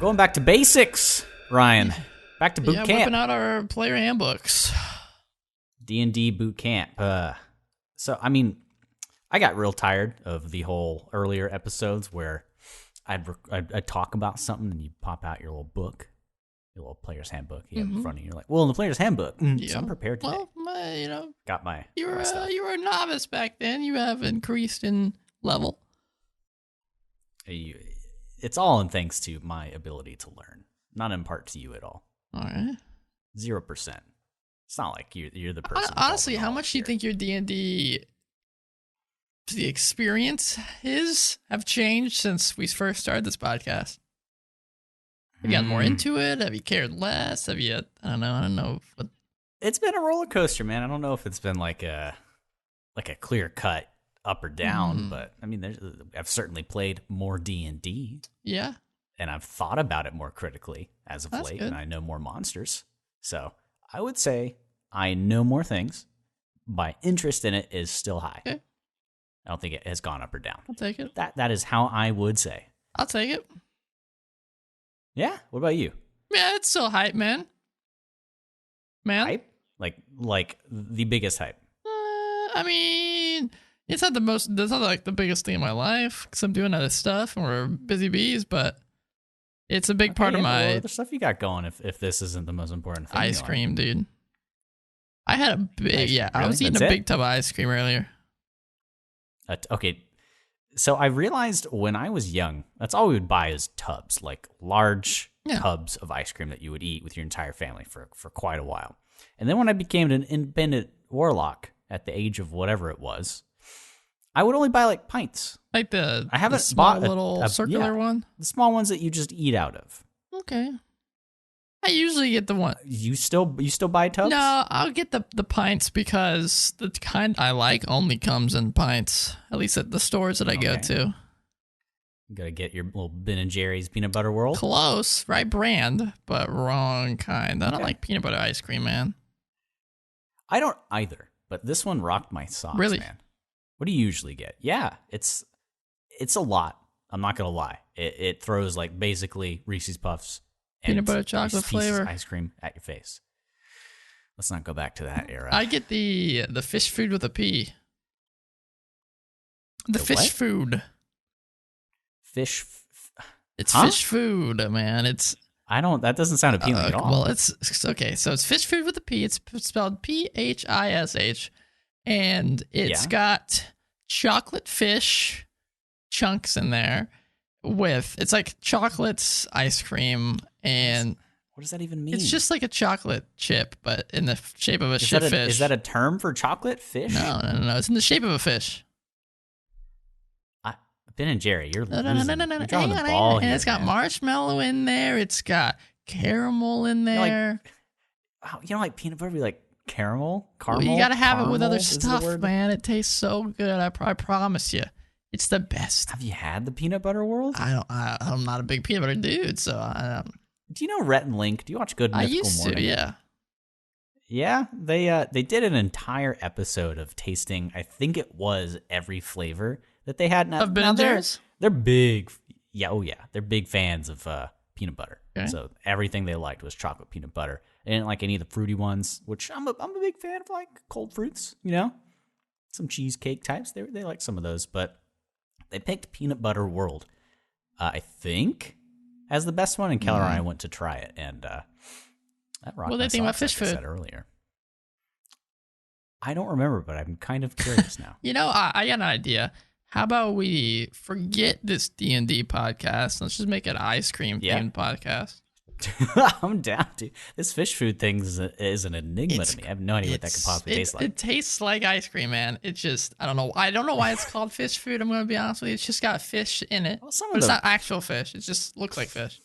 Going back to basics, Ryan. Back to boot camp. Whipping out our player handbooks. D&D boot camp. So, I mean, I got real tired of the whole earlier episodes where I'd talk about something and you pop out your little book, your little player's handbook you have in front of you. You're like, well, in the player's handbook, so I'm prepared today. Well, got my you were stuff. you were a novice back then. You have increased in level. It's all in thanks to my ability to learn, not in part to you at all. All right. 0%. It's not like you're the person. Honestly, how much do you think your D&D the experience have changed since we first started this podcast? Have you gotten more into it? Have you cared less? Have you? I don't know. It's been a roller coaster, man. I don't know if it's been like a clear cut up or down, but I mean, I've certainly played more D&D. Yeah. And I've thought about it more critically as of late, and I know more monsters. So I would say I know more things. My interest in it is still high. Okay. I don't think it has gone up or down. I'll take it. That is how I would say. I'll take it. Yeah. What about you? Yeah, it's still hype, man. Hype? Like the biggest hype. I mean, it's not like the biggest thing in my life because I'm doing other stuff and we're busy bees, but it's a big part of my other stuff you got going. If this isn't the most important thing, ice cream, dude. I had a big really? I was eating That's a big tub of ice cream earlier. Okay, so I realized when I was young, that's all we would buy is tubs, like large tubs of ice cream that you would eat with your entire family for quite a while. And then when I became an independent warlock at the age of whatever it was, I would only buy like pints. Like I haven't the small bought little circular one? The small ones that you just eat out of. Okay. I usually get the one. You still buy tubs? No, I'll get the pints because the kind I like only comes in pints. At least at the stores that I go to. You gotta get your little Ben and Jerry's peanut butter world. Close, right brand, but wrong kind. I don't like peanut butter ice cream, man. I don't either, but this one rocked my socks, really? Man. What do you usually get? Yeah, it's a lot. I'm not gonna lie. It throws like basically Reese's Puffs. Peanut butter chocolate flavor ice cream at your face. Let's not go back to that era. I get the fish food with a P. The fish what? food. Fish. It's fish food, man. That doesn't sound appealing at all. Well, it's okay. So it's fish food with a P. It's spelled PHISH, and it's got chocolate fish chunks in there. It's like chocolate ice cream, and what does that even mean? It's just like a chocolate chip, but in the shape of a fish. Is that a term for chocolate fish? No. It's in the shape of a fish. Ben and Jerry, you're No. You're drawing the ball here, and it's got marshmallow in there. It's got caramel in there. Like peanut butter, be like caramel. Well, you gotta have it with other stuff, man. It tastes so good. I promise you. It's the best. Have you had the peanut butter world? I'm not a big peanut butter dude, so do you know Rhett and Link? Do you watch Good Mythical Morning? I used to, yeah. Yeah, they did an entire episode of tasting. I think it was every flavor that they had. Of Ben and Jerry's? They're big. Yeah, they're big fans of peanut butter. Okay. So everything they liked was chocolate peanut butter. They didn't like any of the fruity ones, which I'm a big fan of, like cold fruits. Some cheesecake types. They like some of those, but they picked Peanut Butter World, I think, as the best one. And Keller and I went to try it, and that rocked. What do they think about fish food? I said earlier. I don't remember, but I'm kind of curious now. I got an idea. How about we forget this D&D podcast? Let's just make it an ice cream themed podcast. I'm down, dude. This fish food thing is an enigma to me. I have no idea what that could possibly taste like. It tastes like ice cream, man. It just, I don't know. I don't know why it's called fish food. I'm going to be honest with you. It's just got fish in it. Well, it's not actual fish. It just looks like fish.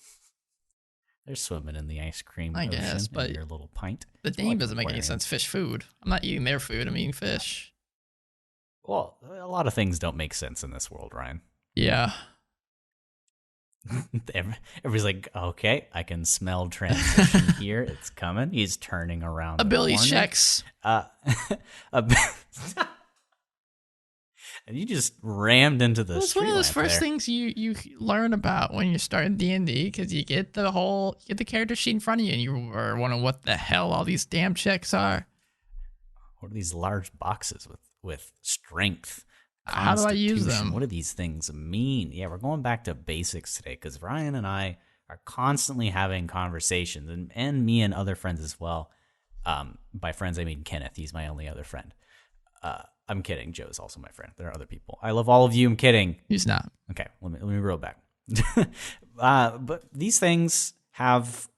They're swimming in the ice cream. I guess, but your little pint. The name doesn't make any sense. Fish food. I'm not eating their food. I'm eating fish. Well, a lot of things don't make sense in this world, Ryan. Yeah. Everybody's like, okay, I can smell transition here. It's coming. He's turning around. Ability checks. And you just rammed into the It's one of those first things you learn about when you start D&D, because you get the character sheet in front of you, and you are wondering what the hell all these damn checks are. What are these large boxes with strength? How do I use them? What do these things mean? Yeah, we're going back to basics today, because Ryan and I are constantly having conversations, and me and other friends as well. By friends, I mean Kenneth. He's my only other friend. I'm kidding. Joe's also my friend. There are other people. I love all of you. I'm kidding. He's not. Okay, let me reel back. But these things have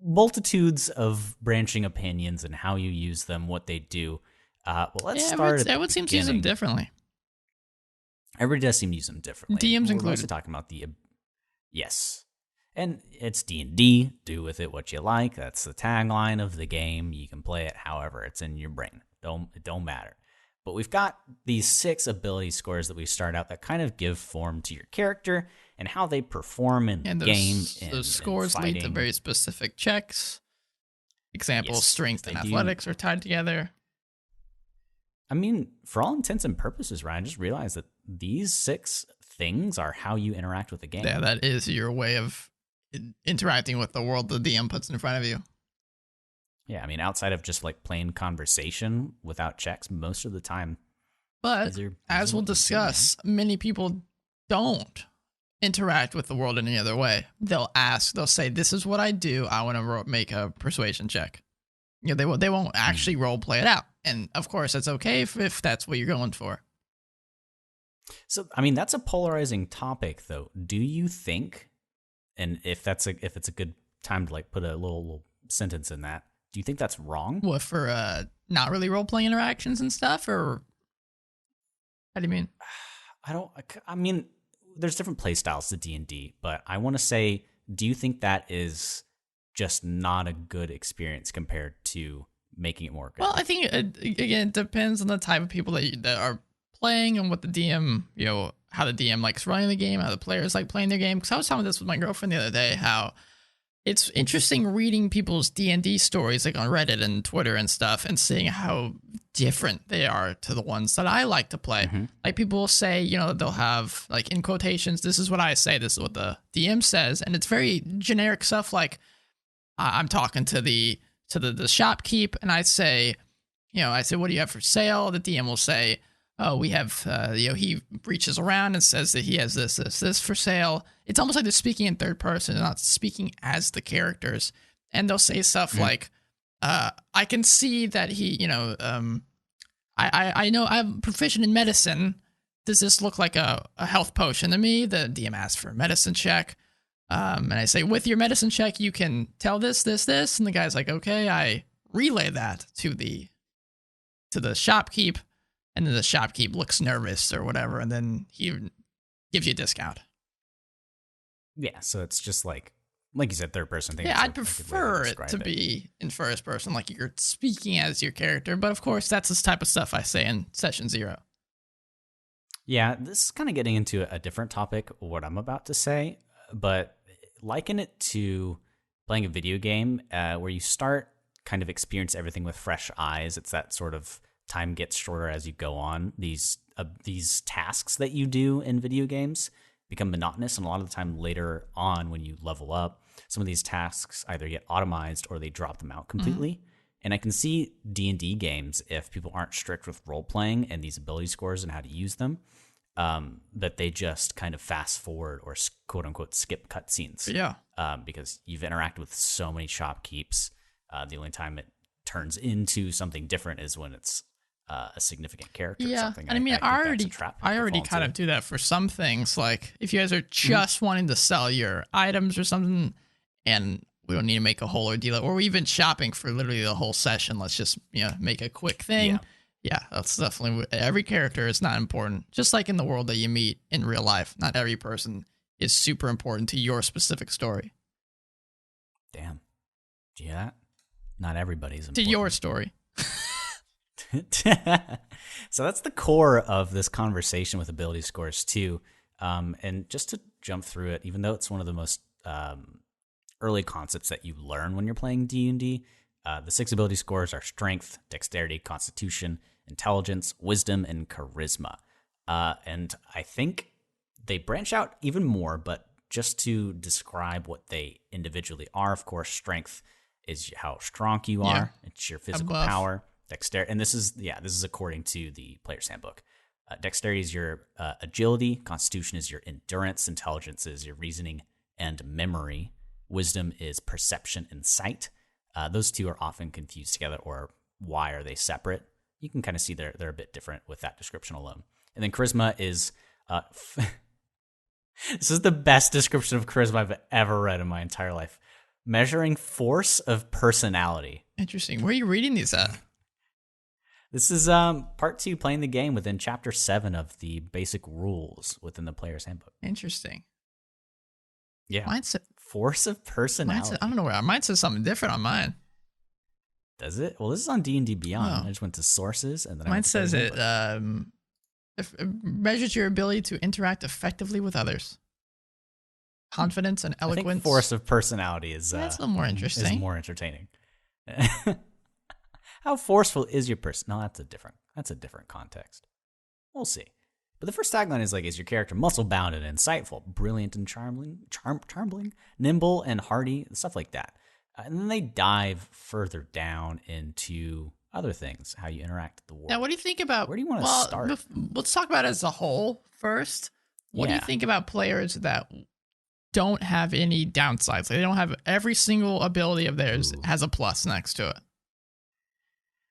multitudes of branching opinions and how you use them, what they do. Well, let's start. Everyone seems to use them differently. Everybody does seem to use them differently. DMs We're included. also talking about yes, and it's D&D. Do with it what you like. That's the tagline of the game. You can play it however it's in your brain. It don't matter. But we've got these 6 ability scores that we start out that kind of give form to your character and how they perform in the game. Those scores lead to very specific checks. Example, strength and athletics are tied together. I mean, for all intents and purposes, Ryan, just realize that these 6 things are how you interact with the game. Yeah, that is your way of interacting with the world the DM puts in front of you. Yeah, I mean, outside of just like plain conversation without checks, most of the time. But as we'll discuss, many people don't interact with the world in any other way. They'll say, "This is what I do. I want to make a persuasion check." You know, they won't actually role play it out, and of course, that's okay if that's what you're going for. So, I mean, that's a polarizing topic, though. Do you think, and if it's a good time to like put a little sentence in that, do you think that's wrong? What, for not really role-playing interactions and stuff, or how do you mean? I mean, there's different play styles to D&D, but I want to say, do you think that is just not a good experience compared to making it more good? Well, I think, again, it depends on the type of people that are playing and what the DM, how the DM likes running the game, how the players like playing their game. Because I was talking this with my girlfriend the other day, how it's interesting reading people's D&D stories like on Reddit and Twitter and stuff, and seeing how different they are to the ones that I like to play. Mm-hmm. Like, people will say, they'll have, like, in quotations, "This is what I say, this is what the DM says," and it's very generic stuff. Like, I'm talking to the shopkeep, and I say, "What do you have for sale?" The DM will say, "Oh, we have," he reaches around and says that he has this for sale. It's almost like they're speaking in third person, not speaking as the characters. And they'll say stuff like, "I can see that he, I know I'm proficient in medicine. Does this look like a health potion to me?" The DM asks for a medicine check. And I say, "With your medicine check, you can tell this. And the guy's like, "Okay." I relay that to the shopkeep. And then the shopkeep looks nervous or whatever, and then he gives you a discount. Yeah, so it's just like you said, third person. Yeah, I'd prefer it to be in first person, like you're speaking as your character. But of course, that's the type of stuff I say in session 0. Yeah, this is kind of getting into a different topic, what I'm about to say, but liken it to playing a video game where you start kind of experience everything with fresh eyes. It's that sort of time gets shorter as you go on. These tasks that you do in video games become monotonous, and a lot of the time later on when you level up, some of these tasks either get automized or they drop them out completely. Mm-hmm. And I can see D&D games, if people aren't strict with role-playing and these ability scores and how to use them, that they just kind of fast forward or quote-unquote skip cutscenes. Yeah. Because you've interacted with so many shopkeeps. The only time it turns into something different is when it's a significant character. Yeah, or something. And I already kind of do that for some things. Like, if you guys are just wanting to sell your items or something, and we don't need to make a whole ordeal, or we're even shopping for literally the whole session, let's just make a quick thing. Yeah, that's definitely, every character is not important. Just like in the world that you meet in real life, not every person is super important to your specific story. Damn. Do you hear that? Not everybody's important. To your story. So that's the core of this conversation with ability scores too. And just to jump through it, even though it's one of the most early concepts that you learn when you're playing D&D, the 6 ability scores are strength, dexterity, constitution, intelligence, wisdom, and charisma. And I think they branch out even more, but just to describe what they individually are, of course, strength is how strong you are. Yeah. It's your physical power. Dexterity, and this is according to the player's handbook. Dexterity is your agility. Constitution is your endurance. Intelligence is your reasoning and memory. Wisdom is perception and sight. Those two are often confused together, or why are they separate? You can kind of see they're a bit different with that description alone. And then charisma is... this is the best description of charisma I've ever read in my entire life. Measuring force of personality. Interesting. Where are you reading these at? This is part 2, playing the game, within chapter 7 of the basic rules within the player's handbook. Interesting. Yeah. Force of personality. I don't know where. Mine says something different on mine. Does it? Well, this is on D&D Beyond. I just went to sources, and then mine says it measures your ability to interact effectively with others. Confidence and eloquence. I think force of personality is that's a little more interesting. Is more entertaining. How forceful is your person? No, that's a different context. We'll see. But the first tagline is your character muscle-bound and insightful, brilliant and charming, nimble and hardy, stuff like that. And then they dive further down into other things, how you interact with the world. Now, what do you think about... Where do you want to start? Let's talk about it as a whole first. What do you think about players that don't have any downsides? Like they don't have every single ability of theirs has a plus next to it.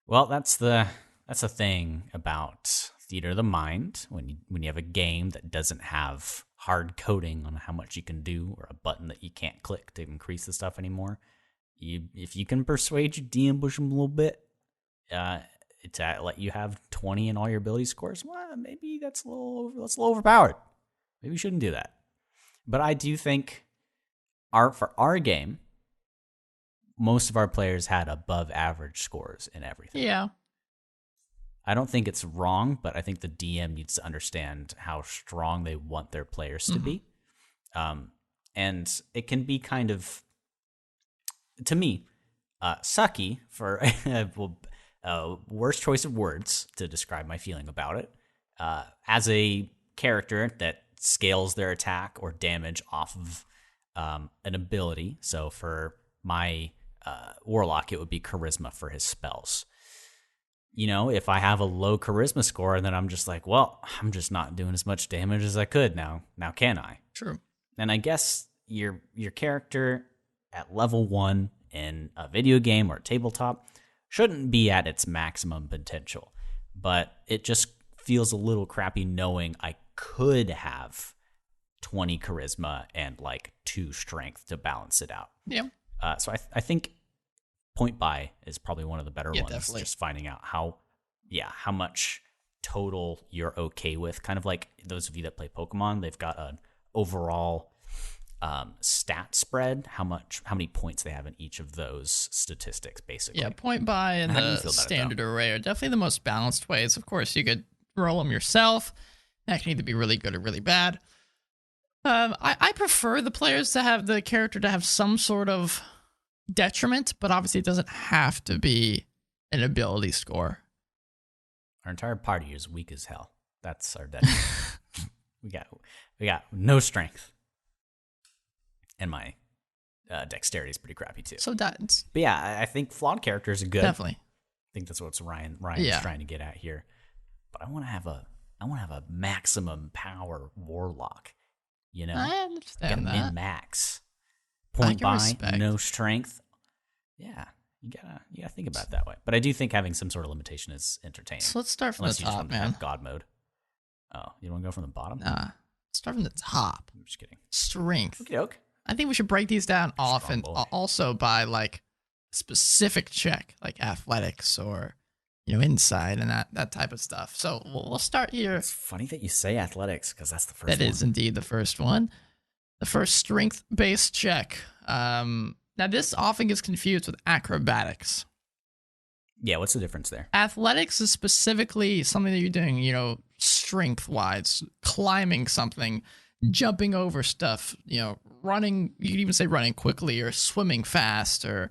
Well, that's the thing about theater of the mind. When you have a game that doesn't have hard coding on how much you can do, or a button that you can't click to increase the stuff anymore, if you can persuade your DM push them a little bit, to let you have 20 in all your ability scores, well, maybe that's a little overpowered. Maybe you shouldn't do that. But I do think for our game, most of our players had above average scores in everything. Yeah. I don't think it's wrong, but I think the DM needs to understand how strong they want their players to be. And it can be kind of, to me, sucky for worst choice of words to describe my feeling about it. As a character that scales their attack or damage off of an ability. So for my warlock, it would be charisma for his spells. If I have a low charisma score, then I'm just like, well, I'm just not doing as much damage as I could now. Now can I? True. And I guess your character at level 1 in a video game or tabletop shouldn't be at its maximum potential. But it just feels a little crappy knowing I could have 20 charisma and 2 strength to balance it out. Yeah. So I think point buy is probably one of the better ones. Definitely. Just finding out how much total you're okay with. Kind of like those of you that play Pokemon, they've got an overall stat spread, how many points they have in each of those statistics, basically. Yeah, point buy and the standard array are definitely the most balanced ways. Of course, you could roll them yourself. That can either be really good or really bad. I prefer the players to have the character to have some sort of detriment, but obviously it doesn't have to be an ability score. Our entire party is weak as hell. That's our detriment. we got no strength. And my dexterity is pretty crappy too. So that's... But yeah, I think flawed characters are good. Definitely. I think that's what Ryan's trying to get at here. But I want to have a maximum power warlock. I understand that. Min-max. Point buy, no strength. Yeah, you gotta think about it that way. But I do think having some sort of limitation is entertaining. So let's start from the top, man. Have God mode. Oh, you don't want to go from the bottom? Nah, start from the top. I'm just kidding. Strength. Okey-doke. I think we should break these down off and also by specific check, like athletics or insight and that type of stuff. So we'll start here. It's funny that you say athletics because that's the first one. That is indeed the first one. The first strength-based check. Now, this often gets confused with acrobatics. Yeah, what's the difference there? Athletics is specifically something that you're doing, strength-wise, climbing something, jumping over stuff, running. You could even say running quickly or swimming fast or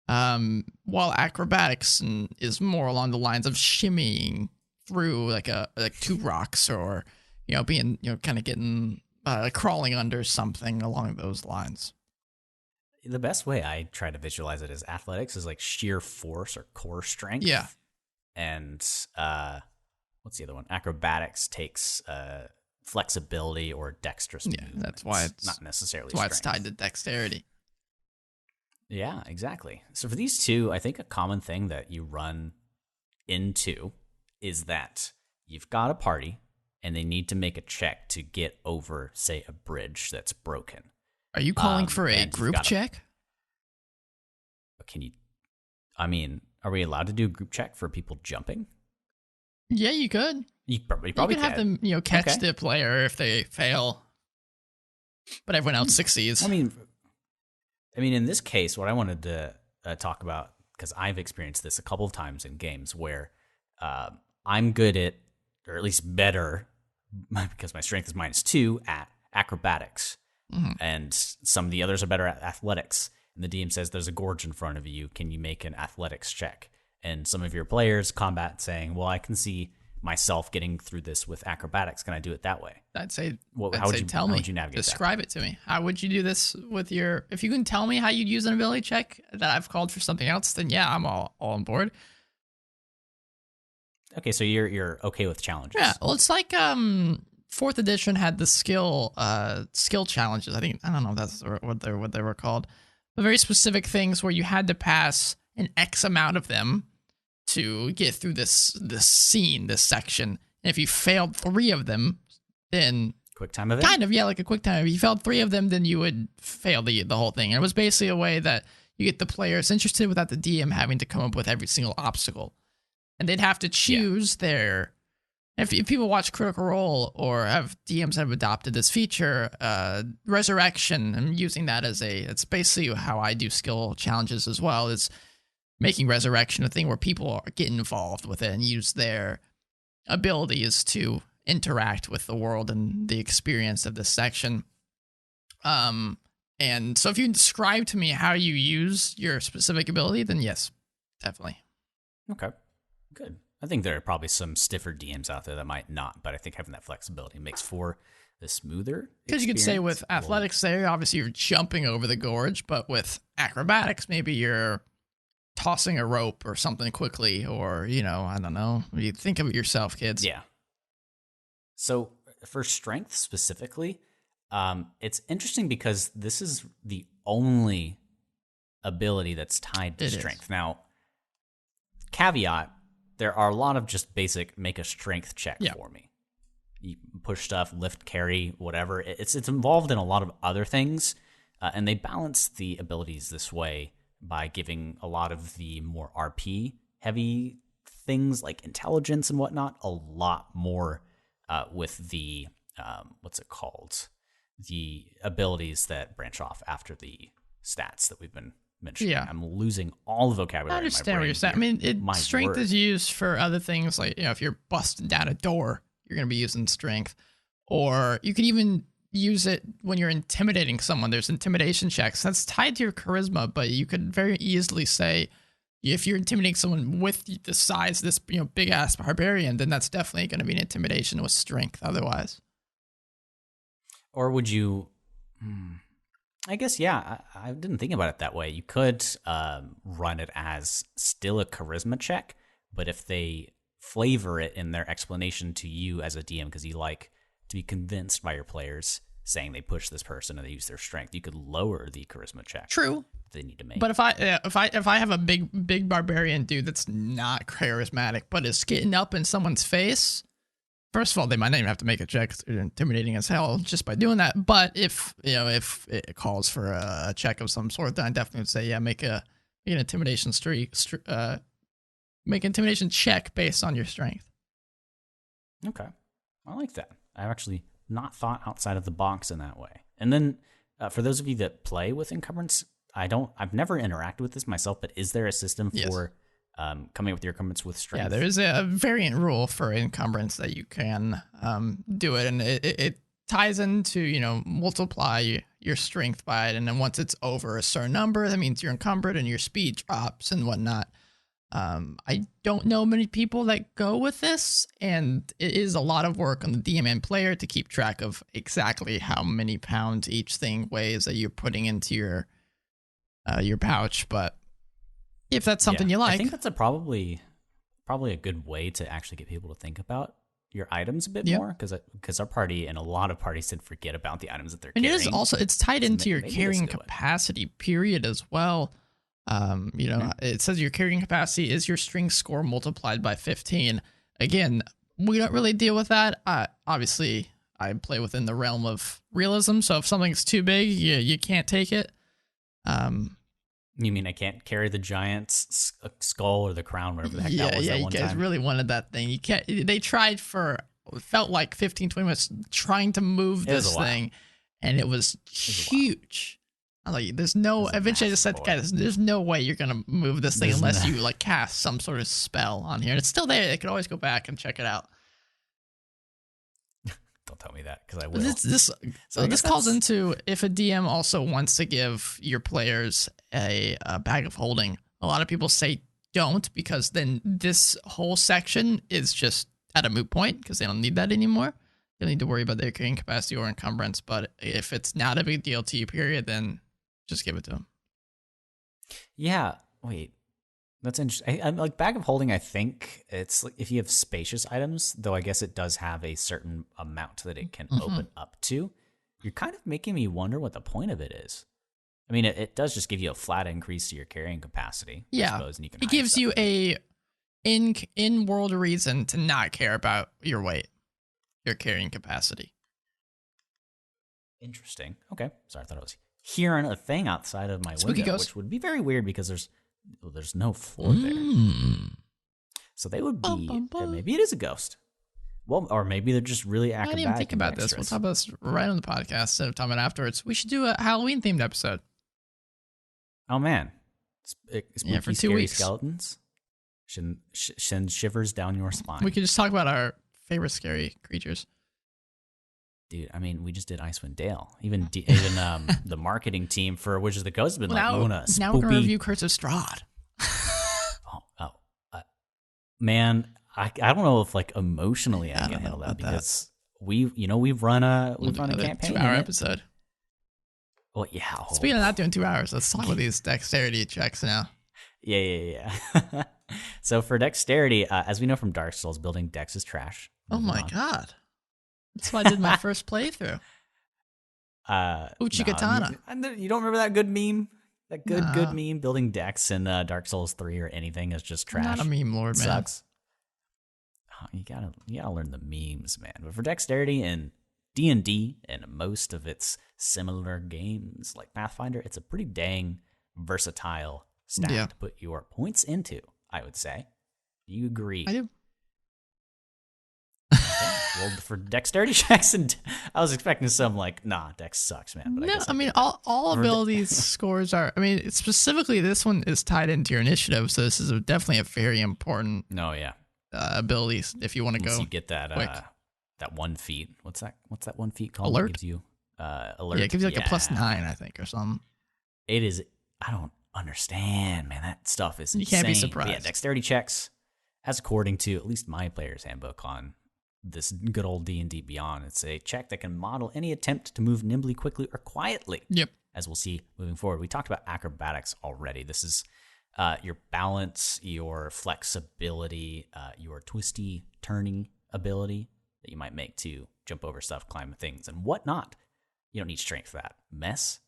While acrobatics is more along the lines of shimmying through like two rocks, or being kind of getting crawling under something along those lines. The best way I try to visualize it is athletics is like sheer force or core strength. Yeah. And what's the other one? Acrobatics takes flexibility or dexterous movement. That's why it's not necessarily that's why strength. It's tied to dexterity. Yeah, exactly. So for these two, I think a common thing that you run into is that you've got a party and they need to make a check to get over, say, a bridge that's broken. Are you calling for a group check? Are we allowed to do a group check for people jumping? Yeah, you could. You probably could have them, catch the player if they fail, but everyone else succeeds. I mean, in this case, what I wanted to talk about, because I've experienced this a couple of times in games where I'm good at, or at least better, because my strength is -2 at acrobatics, and some of the others are better at athletics. And the DM says there's a gorge in front of you. Can you make an athletics check? And some of your players combat saying, well, I can see myself getting through this with acrobatics. Can I do it that way? I'd say, how would you navigate describe it to me. How would you do this with if you can tell me how you'd use an ability check that I've called for something else, then yeah, I'm all on board. Okay, so you're okay with challenges. Yeah, well, it's like 4th edition had the skill challenges. I don't know if that's what they were called. But very specific things where you had to pass an X amount of them to get through this scene, this section. And if you failed 3 of them, then quick time event? Kind of, yeah, like a quick time. If you failed 3 of them, then you would fail the whole thing. And it was basically a way that you get the players interested without the DM having to come up with every single obstacle. And they'd have to choose their... If people watch Critical Role or have DMs that have adopted this feature, Resurrection, I'm using that it's basically how I do skill challenges as well, is making Resurrection a thing where people get involved with it and use their abilities to interact with the world and the experience of this section. And so if you describe to me how you use your specific ability, then yes, definitely. Okay, good. I think there are probably some stiffer DMs out there that might not, but I think having that flexibility makes for the smoother. Because you could say with athletics there, obviously you're jumping over the gorge, but with acrobatics, maybe you're tossing a rope or something quickly, or, I don't know. You think of it yourself, kids. Yeah. So for strength specifically, it's interesting because this is the only ability that's tied to strength. Now, caveat, there are a lot of just basic make a strength check for me. You push stuff, lift, carry, whatever. It's involved in a lot of other things, and they balance the abilities this way by giving a lot of the more RP heavy things like intelligence and whatnot a lot more with the what's it called? The abilities that branch off after the stats that we've been mentioning. Yeah. I'm losing all the vocabulary. I understand in my what brain you're saying. here. I mean, strength is used for other things, like if you're busting down a door, you're going to be using strength. Or you could even use it when you're intimidating someone. There's intimidation checks. That's tied to your charisma, but you could very easily say, if you're intimidating someone with the size of this big ass barbarian, then that's definitely going to be an intimidation with strength otherwise. Or would you... I guess, yeah, I didn't think about it that way. You could run it as still a charisma check, but if they flavor it in their explanation to you as a DM, because you like to be convinced by your players saying they push this person and they use their strength, you could lower the charisma check. True. They need to make. But if I have a big barbarian dude that's not charismatic but is getting up in someone's face, first of all, they might not even have to make a check. They're intimidating as hell just by doing that. But if it calls for a check of some sort, then I definitely would say, make an intimidation make an intimidation check based on your strength. Okay, I like that. I've actually not thought outside of the box in that way. And then for those of you that play with encumbrance, I've never interacted with this myself, but is there a system for coming up with your encumbrance with strength? Yeah, there is a variant rule for encumbrance that you can do it, and it ties into multiply your strength by it. And then once it's over a certain number, that means you're encumbered and your speed drops and whatnot. I don't know many people that go with this, and it is a lot of work on the DM and player to keep track of exactly how many pounds each thing weighs that you're putting into your pouch. But if that's something you like, I think that's probably a good way to actually get people to think about your items a bit more, because our party and a lot of parties did forget about the items that they're carrying. And it is also, it's tied into your carrying capacity period as well. It says your carrying capacity is your strength score multiplied by 15. Again, we don't really deal with that. Obviously, I play within the realm of realism, so if something's too big, you can't take it. You mean I can't carry the giant's skull or the crown, whatever the heck that was? Yeah, you guys really wanted that thing. You can't. They tried for, it felt like 15, 20 minutes trying to move this thing, and it was huge. I'm like, there's no. Eventually, I just said, guys, there's no way you're gonna move this thing unless you like cast some sort of spell on here. And it's still there. They could always go back and check it out. Don't tell me that, because I will. This calls into, if a DM also wants to give your players a bag of holding. A lot of people say don't, because then this whole section is just at a moot point because they don't need that anymore. They don't need to worry about their carrying capacity or encumbrance. But if it's not a big deal to you, period, then just give it to them. Yeah. Wait. That's interesting. I'm like, bag of holding, I think it's like if you have spacious items, though I guess it does have a certain amount that it can open up to. You're kind of making me wonder what the point of it is. I mean, it does just give you a flat increase to your carrying capacity. Yeah. I suppose, and you can it gives you a in-world reason to not care about your weight, your carrying capacity. Interesting. Okay. Sorry, I thought I was hearing a thing outside of my window, which would be very weird because there's no floor there. So they would be, maybe it is a ghost. Well, or maybe they're just really acrobatic. I didn't even think about this. We'll talk about this right on the podcast instead of talking about afterwards. We should do a Halloween-themed episode. Oh, man. Spooky, for 2 scary weeks. Skeletons. Send shivers down your spine. We could just talk about our favorite scary creatures. Dude, I mean, we just did Icewind Dale. Even the marketing team for Witches of the Coast has been now we're going to review Curse of Strahd. Man, I don't know if like emotionally I can handle that, because we've run a campaign. 2-hour episode. Well, yeah. Speaking of not doing 2 hours, let's talk about these dexterity checks now. Yeah. So for dexterity, as we know from Dark Souls, building dex is trash. Oh my god. That's what I did my first playthrough. Uchigatana. You don't remember that good meme? That good meme, building decks in Dark Souls 3 or anything is just trash. I'm not a meme lord, man. Sucks. Oh, you gotta learn the memes, man. But for dexterity in D&D and most of its similar games like Pathfinder, it's a pretty dang versatile stat to put your points into, I would say. Do you agree? I do. Well, for dexterity checks, and I was expecting some like, nah, dex sucks, man. But no, I mean, all abilities scores are. I mean, specifically, this one is tied into your initiative, so this is definitely a very important. No, yeah. Abilities if you want to go. You get that that 1 feat. What's that 1 feat called? Alert. It gives you alert. Yeah, it gives you like a +9, I think, or something. It is. I don't understand, man. That stuff is insane. You can't be surprised. But yeah, dexterity checks, as according to at least my player's handbook on this good old D&D Beyond, it's a check that can model any attempt to move nimbly, quickly, or quietly. Yep. As we'll see moving forward. We talked about acrobatics already. This is your balance, your flexibility, your twisty, turning ability that you might make to jump over stuff, climb things, and whatnot. You don't need strength for that mess.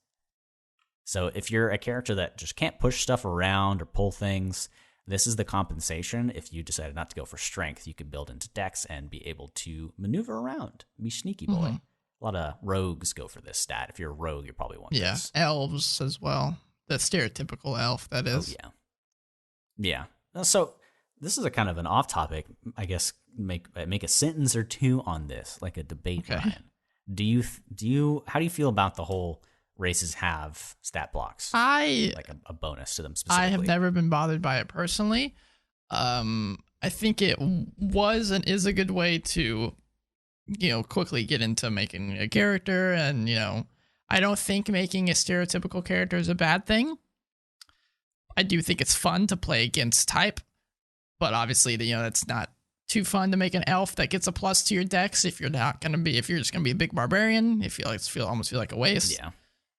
So if you're a character that just can't push stuff around or pull things, this is the compensation. If you decided not to go for strength, you could build into dex and be able to maneuver around, be sneaky boy. Mm-hmm. A lot of rogues go for this stat. If you're a rogue, you probably want this. Yeah, elves as well. The stereotypical elf, that is. Oh, yeah. So this is a kind of an off-topic, I guess. Make a sentence or two on this, like a debate. Okay. Ryan. How do you feel about the whole races have stat blocks? Like a bonus to them specifically. I have never been bothered by it personally. I think it was and is a good way to, quickly get into making a character, and I don't think making a stereotypical character is a bad thing. I do think it's fun to play against type, but obviously, it's not too fun to make an elf that gets a plus to your dex if you're just gonna be a big barbarian. If you almost feel like a waste. Yeah.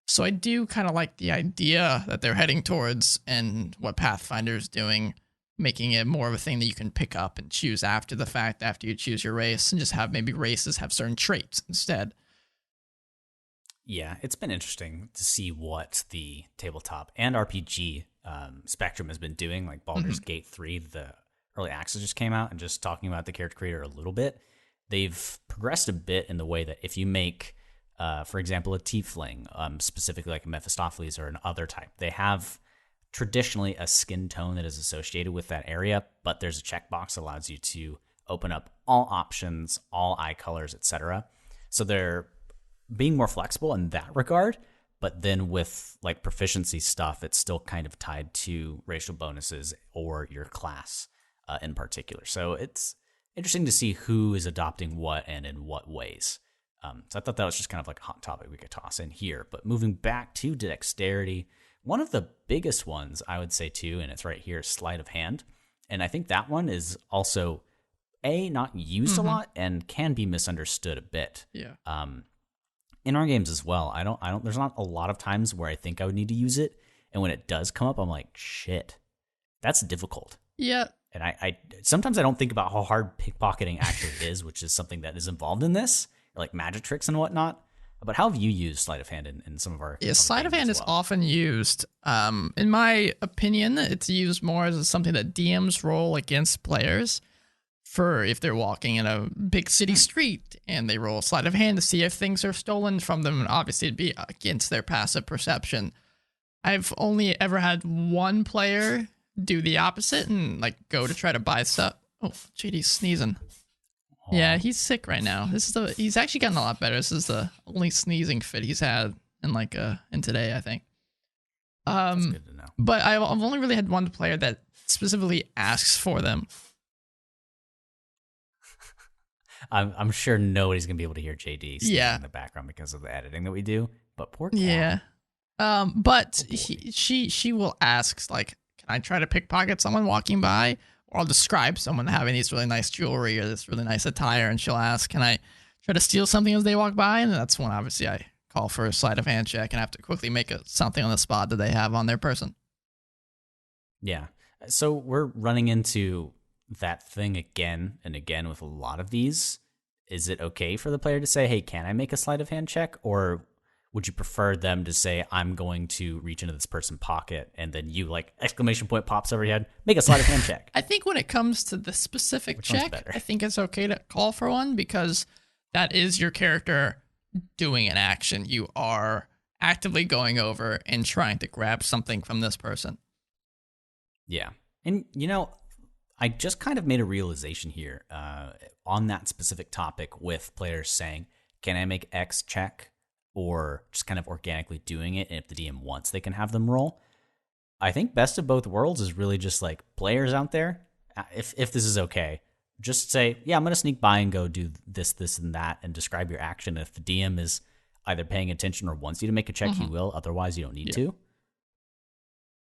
So I do kind of like the idea that they're heading towards and what Pathfinder's doing, making it more of a thing that you can pick up and choose after the fact, after you choose your race, and just have maybe races have certain traits instead. Yeah, it's been interesting to see what the tabletop and RPG spectrum has been doing. Like Baldur's Gate 3, the early access just came out, and just talking about the character creator a little bit, they've progressed a bit in the way that if you make, for example, a tiefling, specifically like a Mephistopheles or an other type, they have traditionally a skin tone that is associated with that area, but there's a checkbox that allows you to open up all options, all eye colors, etc. So they're being more flexible in that regard, but then with like proficiency stuff, it's still kind of tied to racial bonuses or your class in particular. So it's interesting to see who is adopting what and in what ways. So I thought that was just kind of like a hot topic we could toss in here. But moving back to dexterity, one of the biggest ones I would say too, and it's right here, sleight of hand. And I think that one is also not used a lot and can be misunderstood a bit. Yeah. In our games as well, I don't. There's not a lot of times where I think I would need to use it, and when it does come up, I'm like, shit, that's difficult. Yeah. And I sometimes I don't think about how hard pickpocketing actually is, which is something that is involved in this, like magic tricks and whatnot. But how have you used sleight of hand in some of our? Yeah, sleight of hand is often used. In my opinion, it's used more as something that DMs roll against players. For if they're walking in a big city street and they roll a sleight of hand to see if things are stolen from them, and obviously it'd be against their passive perception. I've only ever had one player do the opposite and like go to try to buy stuff. Oh, JD's sneezing. Oh. Yeah, he's sick right now. He's actually gotten a lot better. This is the only sneezing fit he's had in today, I think. That's good to know. But I've only really had one player that specifically asks for them. I'm sure nobody's gonna be able to hear JD in the background because of the editing that we do. But poor cat. Yeah. But she will ask like, can I try to pickpocket someone walking by? Or I'll describe someone having these really nice jewelry or this really nice attire, and she'll ask, can I try to steal something as they walk by? And that's when obviously I call for a sleight of hand check and have to quickly make something on the spot that they have on their person. Yeah. So we're running into that thing again and again with a lot of these. Is it okay for the player to say, hey, can I make a sleight of hand check? Or would you prefer them to say, I'm going to reach into this person's pocket, and then you like exclamation point pops over your head, make a sleight of hand check? I think when it comes to the specific check, I think it's okay to call for one because that is your character doing an action. You are actively going over and trying to grab something from this person. Yeah. And, I just kind of made a realization here on that specific topic with players saying, can I make X check? Or just kind of organically doing it. And if the DM wants, they can have them roll. I think best of both worlds is really just like players out there. If this is okay, just say, yeah, I'm going to sneak by and go do this, and that, and describe your action. If the DM is either paying attention or wants you to make a check, he will. Otherwise, you don't need to.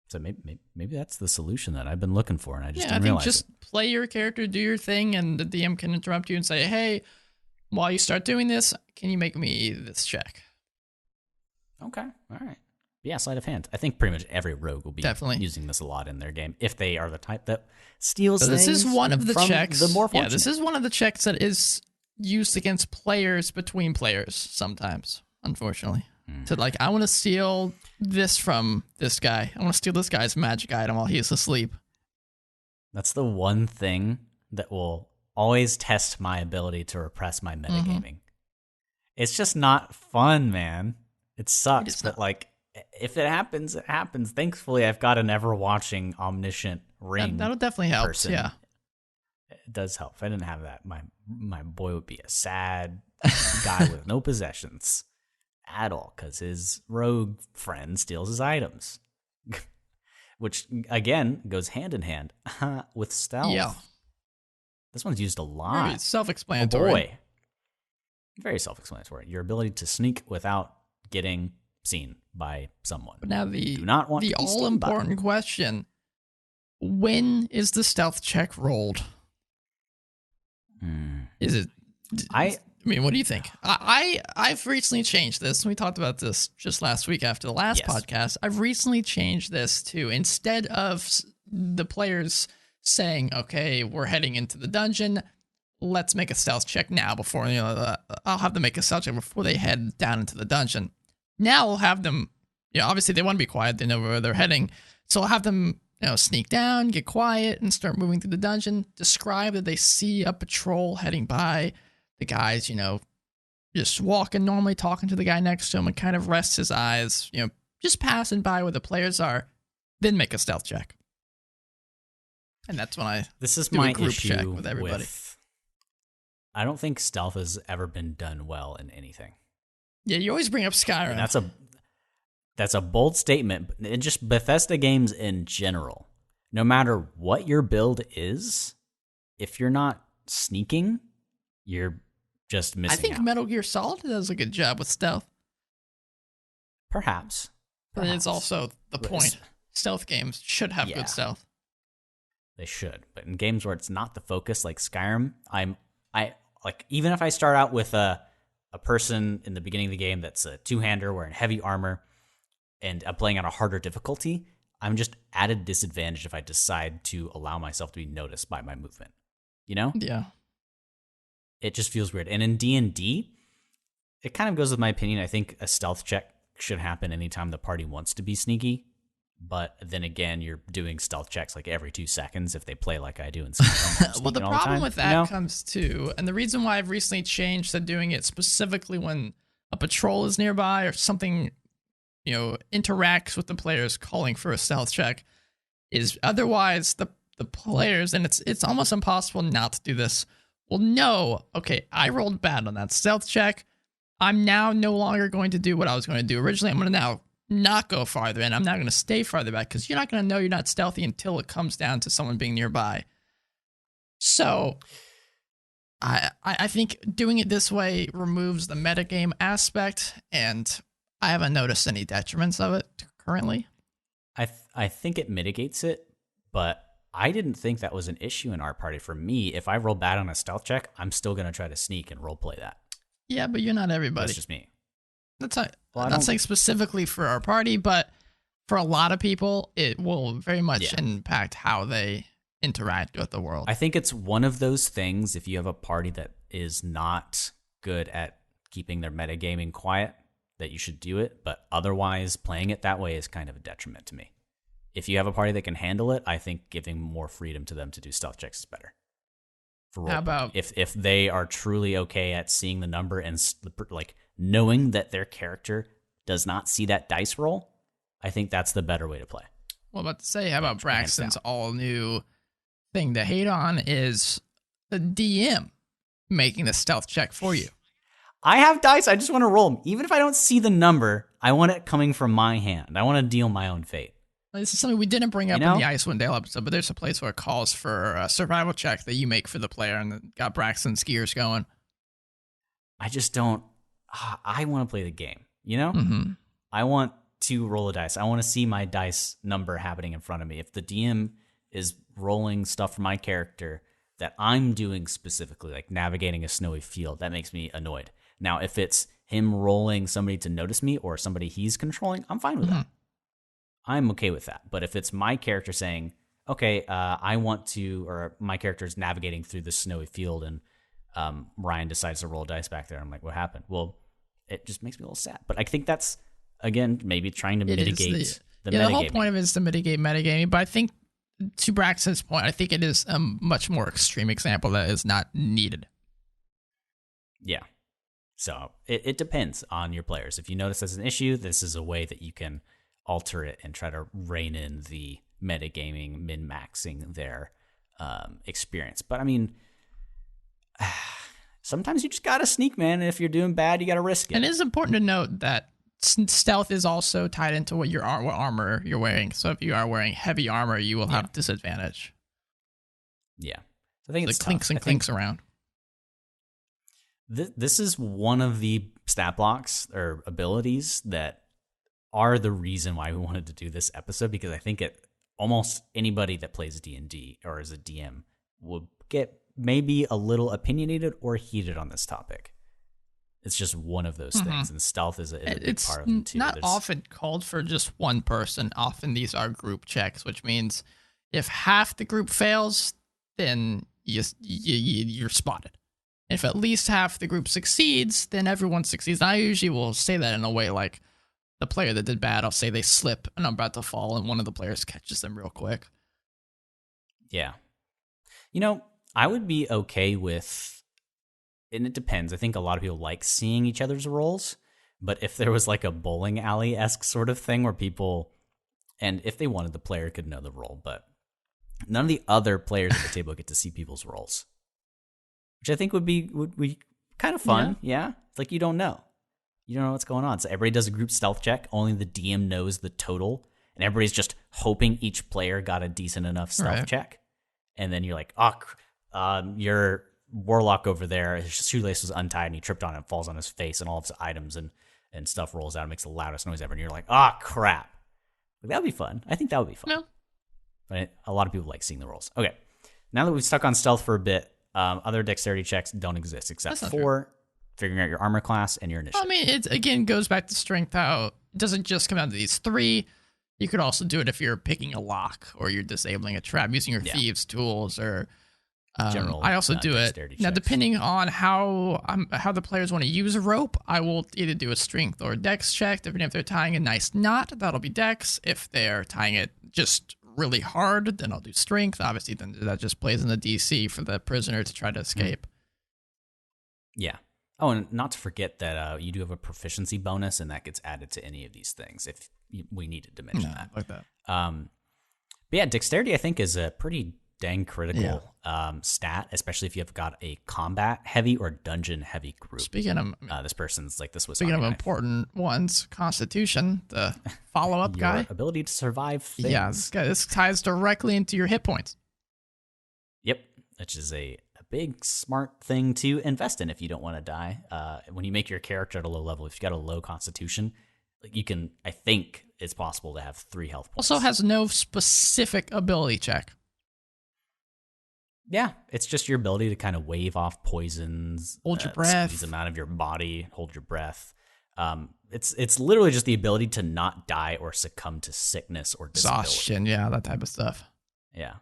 So maybe that's the solution that I've been looking for, and I just didn't realize just play your character, do your thing, and the DM can interrupt you and say, hey, while you start doing this, can you make me this check? Okay, all right. Yeah, sleight of hand. I think pretty much every rogue will be using this a lot in their game if they are the type that steals things. This is one of the checks. The more fortunate. Yeah, this is one of the checks that is used against players between players sometimes, unfortunately. To like, I want to steal this from this guy. I want to steal this guy's magic item while he's asleep. That's the one thing that will always test my ability to repress my metagaming. It's just not fun, man. It sucks, but like, if it happens, it happens. Thankfully, I've got an ever-watching, omniscient ring. That'll definitely help. Yeah, it does help. If I didn't have that, my boy would be a sad guy with no possessions at all, because his rogue friend steals his items, which again goes hand in hand with stealth. Yeah, this one's used a lot. Very self-explanatory. Oh boy, very self-explanatory. Your ability to sneak without getting seen by someone. But now the all-important question, when is the stealth check rolled? Is it... I mean, what do you think? I've recently changed this. We talked about this just last week after the last podcast. I've recently changed this to, instead of the players saying, okay, we're heading into the dungeon, let's make a stealth check now before, I'll have them make a stealth check before they head down into the dungeon. Now we'll have them, obviously they want to be quiet. They know where they're heading. So I'll have them, sneak down, get quiet, and start moving through the dungeon. Describe that they see a patrol heading by. The guy's, just walking normally, talking to the guy next to him, and kind of rests his eyes, just passing by where the players are. Then make a stealth check. And that's when this is do my a group issue check with everybody. I don't think stealth has ever been done well in anything. Yeah, you always bring up Skyrim. And that's a bold statement, but just Bethesda games in general. No matter what your build is, if you're not sneaking, you're just missing I think out. Metal Gear Solid does a good job with stealth. Perhaps. But it's also the point. Stealth games should have good stealth. They should. But in games where it's not the focus, like Skyrim, I like, even if I start out with a person in the beginning of the game that's a two-hander wearing heavy armor and I'm playing on a harder difficulty, I'm just at a disadvantage if I decide to allow myself to be noticed by my movement. Yeah. It just feels weird. And in D&D, it kind of goes with my opinion. I think a stealth check should happen anytime the party wants to be sneaky. But then again, you're doing stealth checks like every 2 seconds if they play like I do in Skyrim. Well, the problem with that comes to, and the reason why I've recently changed to doing it specifically when a patrol is nearby or something, interacts with the players calling for a stealth check, is otherwise the players, and it's almost impossible not to do this, will know, okay, I rolled bad on that stealth check. I'm now no longer going to do what I was going to do originally. I'm going to now not go farther in. I'm not going to stay farther back because you're not going to know you're not stealthy until it comes down to someone being nearby. So I think doing it this way removes the metagame aspect, and I haven't noticed any detriments of it currently. I think it mitigates it, but I didn't think that was an issue in our party. For me, if I roll bad on a stealth check, I'm still going to try to sneak and roleplay that. Yeah, but you're not everybody. That's just me. I'm not saying specifically for our party, but for a lot of people, it will very much impact how they interact with the world. I think it's one of those things, if you have a party that is not good at keeping their metagaming quiet, that you should do it. But otherwise, playing it that way is kind of a detriment to me. If you have a party that can handle it, I think giving more freedom to them to do stealth checks is better. How about if they are truly okay at seeing the number and like knowing that their character does not see that dice roll, I think that's the better way to play. Well, about to say, how about Braxton's all new thing to hate on is the DM making the stealth check for you. I have dice. I just want to roll them. Even if I don't see the number, I want it coming from my hand. I want to deal my own fate. This is something we didn't bring up in the Icewind Dale episode, but there's a place where it calls for a survival check that you make for the player, and it got Braxton's gears going. I just don't. I want to play the game, Mm-hmm. I want to roll a dice. I want to see my dice number happening in front of me. If the DM is rolling stuff for my character that I'm doing specifically, like navigating a snowy field, that makes me annoyed. Now, if it's him rolling somebody to notice me or somebody he's controlling, I'm fine with that. I'm okay with that. But if it's my character saying, okay, I want to, or my character's navigating through this snowy field and Ryan decides to roll dice back there, I'm like, what happened? Well, it just makes me a little sad. But I think that's, again, maybe trying to mitigate the metagaming. The whole point of it is to mitigate metagaming. But I think, to Braxton's point, I think it is a much more extreme example that is not needed. Yeah. So it depends on your players. If you notice there's an issue, this is a way that you can alter it and try to rein in the metagaming, min-maxing their experience. But I mean, sometimes you just gotta sneak, man. And if you're doing bad, you gotta risk it. And it is important to note that stealth is also tied into what armor you're wearing. So if you are wearing heavy armor, you will have disadvantage. Yeah, so I think it's clinks around. This is one of the stat blocks or abilities that are the reason why we wanted to do this episode, because I think almost anybody that plays D&D or is a DM will get maybe a little opinionated or heated on this topic. It's just one of those things, and stealth is a big part of them too. It's not often called for just one person. Often these are group checks, which means if half the group fails, then you're spotted. If at least half the group succeeds, then everyone succeeds. I usually will say that in a way like the player that did bad, I'll say they slip and I'm about to fall and one of the players catches them real quick. Yeah. I would be okay with, and it depends. I think a lot of people like seeing each other's rolls, but if there was like a bowling alley-esque sort of thing where people, and if they wanted, the player could know the roll, but none of the other players at the table get to see people's rolls, which I think would be kind of fun. Yeah. It's like you don't know what's going on. So everybody does a group stealth check. Only the DM knows the total, and everybody's just hoping each player got a decent enough stealth check. And then you're like, your warlock over there, his shoelace was untied and he tripped on it and falls on his face, and all of his items and stuff rolls out and makes the loudest noise ever. And you're like, crap. That would be fun. I think that would be fun. No. But a lot of people like seeing the rolls. Okay. Now that we've stuck on stealth for a bit, other dexterity checks don't exist except for figuring out your armor class and your initiative. I mean, it again goes back to strength. How it doesn't just come down to these three. You could also do it if you're picking a lock or you're disabling a trap using your thieves' tools or. General, I also do it now, depending on how the players want to use a rope. I will either do a strength or a dex check. Depending if they're tying a nice knot, that'll be dex. If they're tying it just really hard, then I'll do strength. Obviously, then that just plays in the DC for the prisoner to try to escape. Yeah. Oh, and not to forget that you do have a proficiency bonus, and that gets added to any of these things if we needed to mention that. Like that. But yeah, dexterity I think is a pretty dang critical stat, especially if you've got a combat heavy or dungeon heavy group. Speaking of this person's like this was speaking of important ones, Constitution, the follow-up guy, ability to survive things. Yeah, this ties directly into your hit points. Yep, which is a big smart thing to invest in if you don't want to die. When you make your character at a low level, if you've got a low Constitution, you can, I think it's possible to have 3 health points. Also has no specific ability check. Yeah, it's just your ability to kind of wave off poisons, hold your breath, squeeze them out of your body, hold your breath. It's literally just the ability to not die or succumb to sickness or disability. Exhaustion, yeah, that type of stuff. Yeah.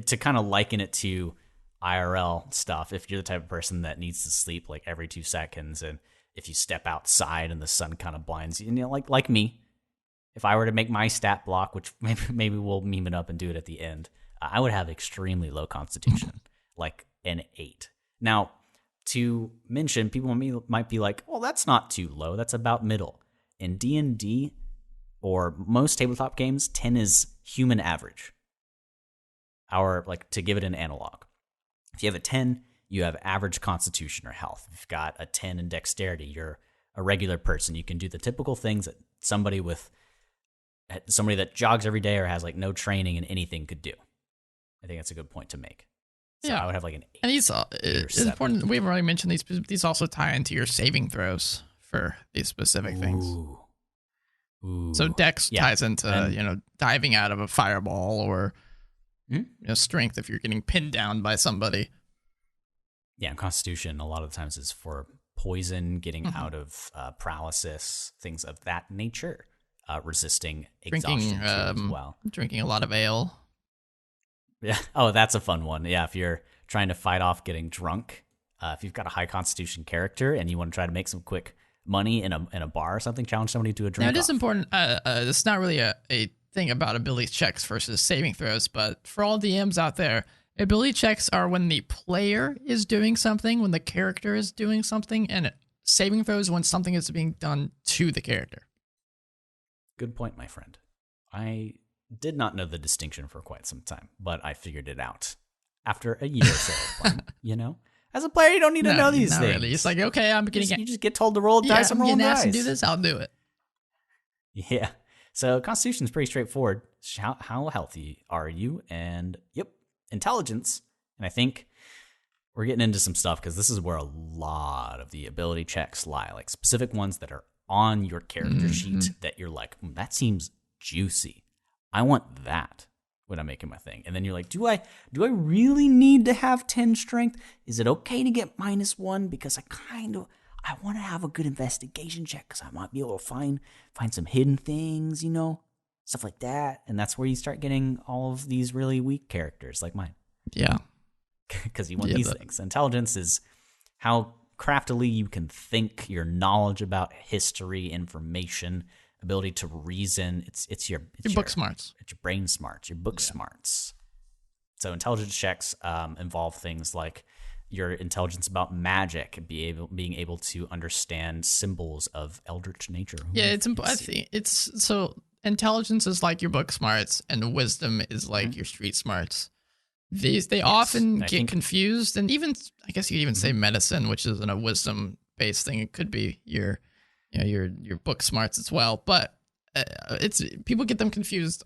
To kind of liken it to IRL stuff, if you're the type of person that needs to sleep like every 2 seconds, and if you step outside and the sun kind of blinds you, like me, if I were to make my stat block, which maybe we'll meme it up and do it at the end, I would have extremely low Constitution, like an 8. Now, to mention, people might be like, well, that's not too low. That's about middle. In D&D or most tabletop games, 10 is human average. To give it an analog. If you have a 10, you have average Constitution or health. If you've got a 10 in dexterity, you're a regular person. You can do the typical things that somebody that jogs every day or has like no training in anything could do. I think that's a good point to make. So I would have like an 8. And it's important. We haven't already mentioned these. These also tie into your saving throws for these specific things. Ooh. So Dex ties into diving out of a fireball or strength if you're getting pinned down by somebody. Yeah, and Constitution a lot of the times is for poison, getting out of paralysis, things of that nature. Resisting exhaustion as well. Drinking a lot of ale. Yeah. Oh, that's a fun one. Yeah, if you're trying to fight off getting drunk, if you've got a high Constitution character and you want to try to make some quick money in a bar or something, challenge somebody to a drink. Now, it is important. It's not really a thing about ability checks versus saving throws, but for all DMs out there, ability checks are when the player is doing something, when the character is doing something, and saving throws when something is being done to the character. Good point, my friend. I did not know the distinction for quite some time, but I figured it out after a year or so of playing, As a player, you don't need to know these things. Really. It's like, okay, you just get told to roll dice and roll dice. I'm getting asked to do this, I'll do it. Yeah. So Constitution is pretty straightforward. How healthy are you? And intelligence. And I think we're getting into some stuff because this is where a lot of the ability checks lie, like specific ones that are on your character sheet that you're like, that seems juicy. I want that when I'm making my thing. And then you're like, do I really need to have 10 strength? Is it okay to get -1? Because I want to have a good investigation check because I might be able to find some hidden things, stuff like that. And that's where you start getting all of these really weak characters like mine. Yeah. Because you want these things. Intelligence is how craftily you can think, your knowledge about history, information, ability to reason. It's your book smarts. It's your brain smarts, your book smarts. So intelligence checks involve things like your intelligence about magic, being able to understand symbols of eldritch nature. Yeah, it's so intelligence is like your book smarts, and wisdom is like your street smarts. They often get confused, and even I guess you could even say medicine, which isn't a wisdom based thing. It could be your book smarts as well, but it's people get them confused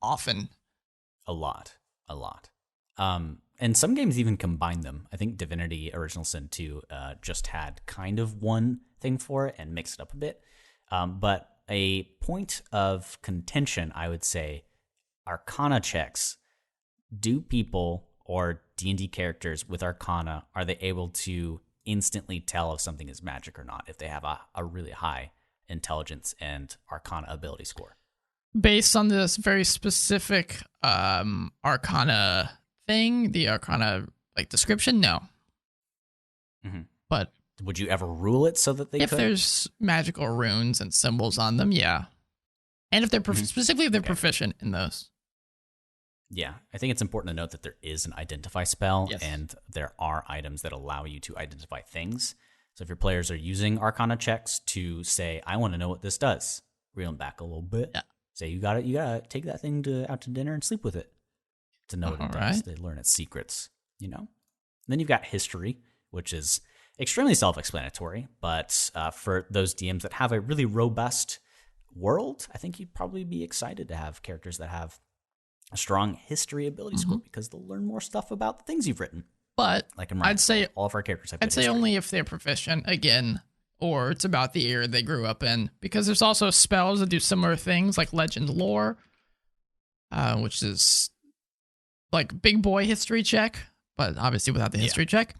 often. A lot. And some games even combine them. I think Divinity Original Sin 2 just had kind of one thing for it and mixed it up a bit. But a point of contention, I would say, Arcana checks. Do people or D&D characters with Arcana, are they able to instantly tell if something is magic or not if they have a really high intelligence and Arcana ability score? Based on this very specific Arcana thing, the Arcana description, no. Mm-hmm. But would you ever rule it so that they if could? There's magical runes and symbols on them, yeah. And if they're specifically if they're proficient in those. Yeah, I think it's important to note that there is an identify spell, and there are items that allow you to identify things. So if your players are using Arcana checks to say, I want to know what this does, reel them back a little bit. Yeah. Say, you gotta take that thing out to dinner and sleep with it to know what it does. They learn its secrets, And then you've got history, which is extremely self-explanatory, but for those DMs that have a really robust world, I think you'd probably be excited to have characters that have a strong history ability score because they'll learn more stuff about the things you've written. But like I'd say all of our characters have. I'd say only if they're proficient again, or it's about the era they grew up in. Because there's also spells that do similar things, like Legend Lore, which is like big boy history check, but obviously without the history check.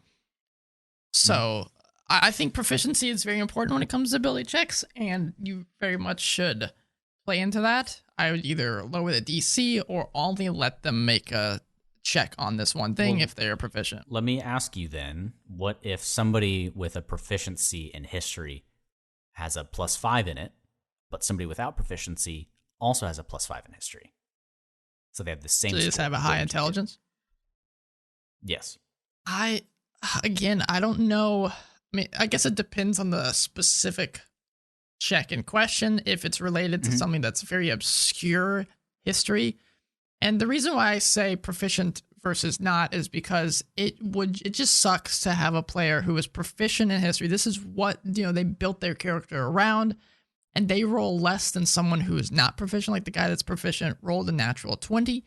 So I think proficiency is very important when it comes to ability checks, and you very much should play into that. I would either lower the DC or only let them make a check on this one thing if they're proficient. Let me ask you then, what if somebody with a proficiency in history has a +5 in it, but somebody without proficiency also has a +5 in history? So they have the same. So they just have a high intelligence? Yes. I don't know. I mean, I guess it depends on the specific check in question, if it's related to something that's very obscure history. And the reason why I say proficient versus not is because it just sucks to have a player who is proficient in history. This is what, they built their character around, and they roll less than someone who is not proficient. Like the guy that's proficient rolled a natural 20,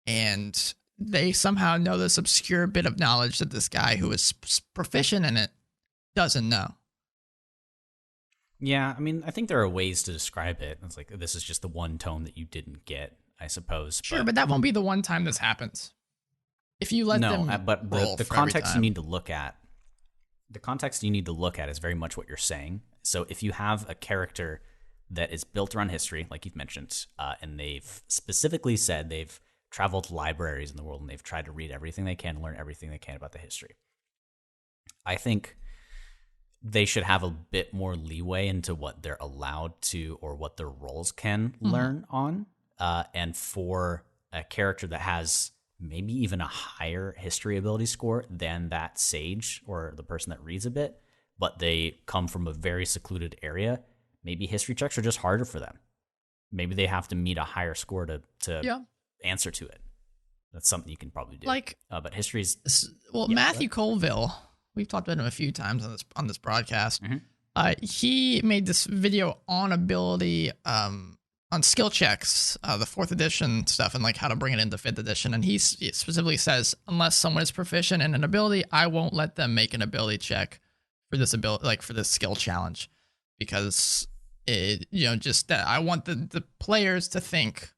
and they somehow know this obscure bit of knowledge that this guy who is proficient in it doesn't know. Yeah, I mean, I think there are ways to describe it. It's like, this is just the one tone that you didn't get, I suppose. Sure, but that won't be the one time this happens. If you let them but roll the context you need to look at, is very much what you're saying. So if you have a character that is built around history, like you've mentioned, and they've specifically said they've traveled to libraries in the world and they've tried to read everything they can, learn everything they can about the history, I think they should have a bit more leeway into what they're allowed to or what their roles can learn on. And for a character that has maybe even a higher history ability score than that sage or the person that reads a bit, but they come from a very secluded area, maybe history checks are just harder for them. Maybe they have to meet a higher score to answer to it. That's something you can probably do. But history's... Well, Matthew Colville... We've talked about him a few times on this broadcast. He made this video on ability, on skill checks, the 4th edition stuff, and how to bring it into 5th edition. And he specifically says, unless someone is proficient in an ability, I won't let them make an ability check for this ability, for this skill challenge, because Just that I want the players to think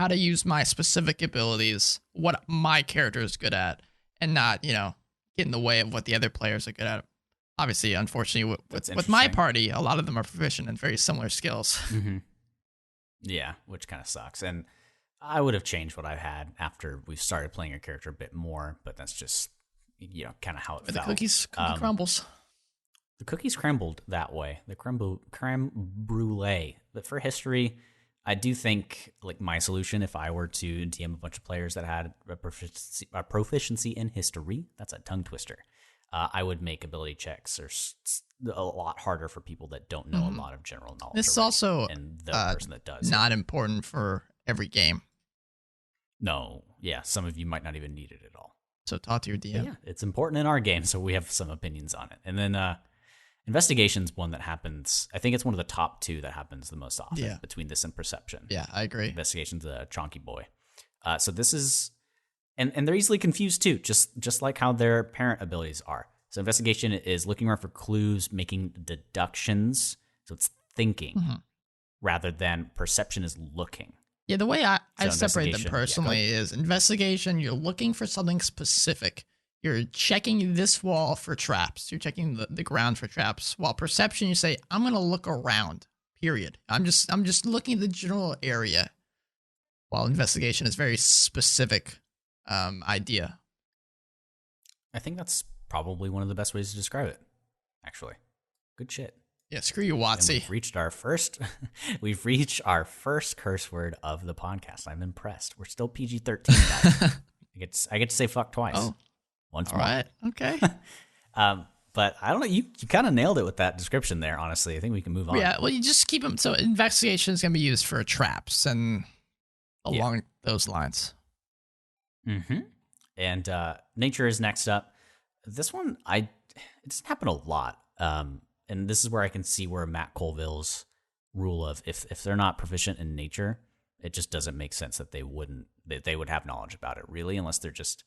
how to use my specific abilities, what my character is good at, and not, get in the way of what the other players are good at. Obviously, unfortunately, with my party, a lot of them are proficient in very similar skills. Mm-hmm. Yeah, which kind of sucks. And I would have changed what I had after we started playing your character a bit more, but that's just, kind of how it felt. The cookie crumbles. The cookies crumbled that way. The creme brulee. But for history, I do think like my solution, if I were to DM a bunch of players that had a proficiency in history, that's a tongue twister. I would make ability checks a lot harder for people that don't know a lot of general knowledge. This is also and the person that does not important for every game. No, yeah, some of you might not even need it at all. So talk to your DM. But yeah, it's important in our game, so we have some opinions on it. And then investigation's one that happens. I think it's one of the top two that happens the most often between this and perception. Yeah, I agree. Investigation's a chonky boy. So this is, and they're easily confused too, just like how their parent abilities are. So investigation is looking around for clues, making deductions. So it's thinking rather than perception is looking. Yeah, the way I separate them personally is investigation, you're looking for something specific. You're checking this wall for traps. You're checking the ground for traps. While perception, you say, I'm going to look around, period. I'm just looking at the general area. While investigation is very specific idea. I think that's probably one of the best ways to describe it, actually. Good shit. Yeah, screw you, Watsy. We've reached our first curse word of the podcast. I'm impressed. We're still PG-13, guys. I get to say fuck twice. Oh. Once more. All right. Okay. But I don't know. You kind of nailed it with that description there, honestly. I think we can move on. Yeah, well, you just keep them. So investigation is going to be used for traps and along those lines. Mm-hmm. And nature is next up. This one, it doesn't happen a lot. And this is where I can see where Matt Colville's rule of if they're not proficient in nature, it just doesn't make sense that they would have knowledge about it, really, unless they're just,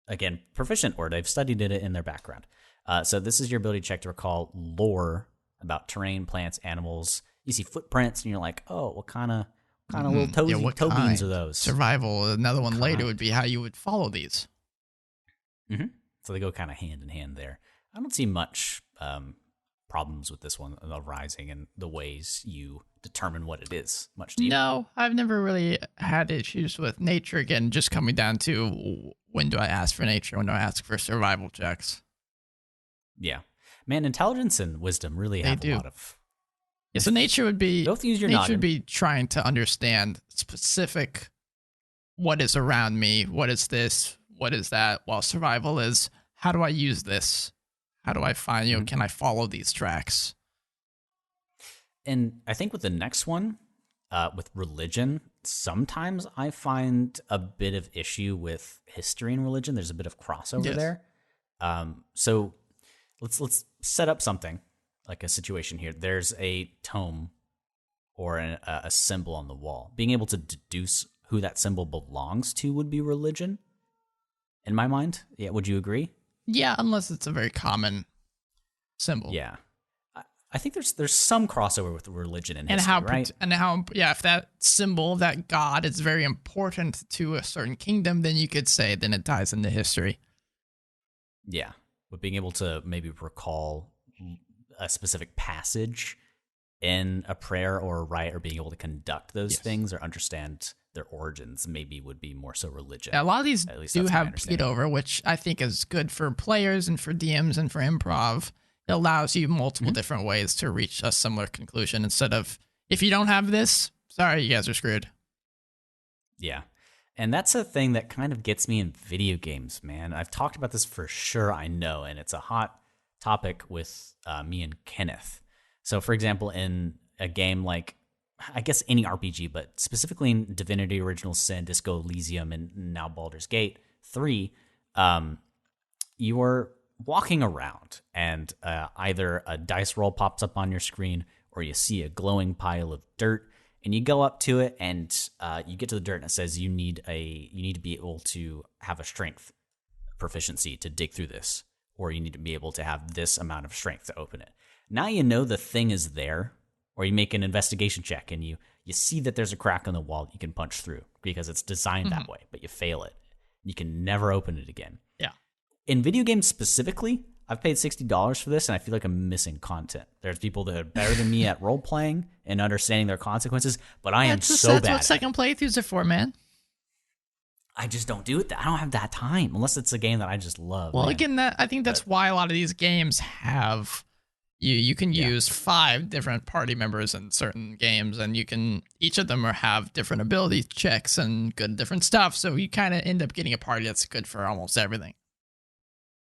again, proficient or they've studied it in their background. So this is your ability check to recall lore about terrain, plants, animals. You see footprints, and you're like, oh, what kind of little toe beans are those? Survival. Another one later would be how you would follow these. Mm-hmm. So they go kind of hand in hand there. I don't see much problems with this one arising in the ways you determine what it is. Much do you? No, I've never really had issues with nature. Again, just coming down to when do I ask for nature? When do I ask for survival checks? Yeah. Man, intelligence and wisdom really have a lot of... Yeah, so nature would be... Both use your nature noggin. would be trying to understand specific what is around me, what is this, what is that, while survival is how do I use this? How do I find, can I follow these tracks? And I think with the next one, with religion, sometimes I find a bit of issue with history and religion. There's a bit of crossover there. So let's set up something like a situation here. There's a tome or a symbol on the wall. Being able to deduce who that symbol belongs to would be religion, in my mind. Yeah, would you agree? Yeah, unless it's a very common symbol. Yeah. I think there's some crossover with religion and history, right? If that symbol, that god is very important to a certain kingdom, then you could say then it ties into history. Yeah, but being able to maybe recall a specific passage in a prayer or a rite, or being able to conduct those things or understand their origins, maybe would be more so religion. Yeah, a lot of these do have bleed over, which I think is good for players and for DMs and for improv. It allows you multiple different ways to reach a similar conclusion instead of, if you don't have this, sorry, you guys are screwed. Yeah. And that's a thing that kind of gets me in video games, man. I've talked about this for sure, I know, and it's a hot topic with me and Kenneth. So, for example, in a game like, I guess any RPG, but specifically in Divinity Original Sin, Disco Elysium, and now Baldur's Gate 3, you are walking around and either a dice roll pops up on your screen or you see a glowing pile of dirt and you go up to it and you get to the dirt and it says you need to be able to have a strength proficiency to dig through this, or you need to be able to have this amount of strength to open it. Now you know the thing is there or you make an investigation check and you see that there's a crack in the wall that you can punch through because it's designed that way, but you fail it. You can never open it again. Yeah. In video games specifically, I've paid $60 for this, and I feel like I'm missing content. There's people that are better than me at role-playing and understanding their consequences, but I am so bad. That's what second playthroughs are for, man. I just don't do it. I don't have that time, unless it's a game that I just love. Well, again, I think that's why a lot of these games have... You can use 5 different party members in certain games, and you can each of them have different ability checks and good different stuff. So you kind of end up getting a party that's good for almost everything.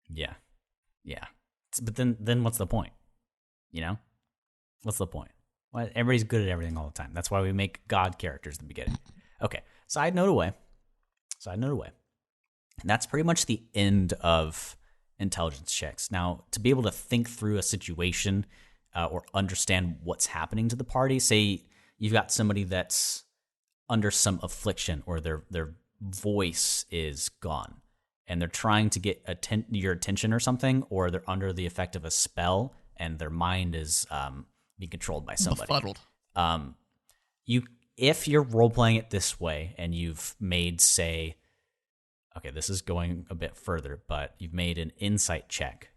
Yeah. But then what's the point? You know, what's the point? Well, everybody's good at everything all the time. That's why we make God characters in the beginning. Okay. Side note away. And that's pretty much the end of intelligence checks. Now, to be able to think through a situation or understand what's happening to the party, say you've got somebody that's under some affliction or their voice is gone and they're trying to get your attention or something, or they're under the effect of a spell and their mind is being controlled by somebody. Befuddled. If you're role-playing it this way and you've made, say... Okay, this is going a bit further, but you've made an insight check.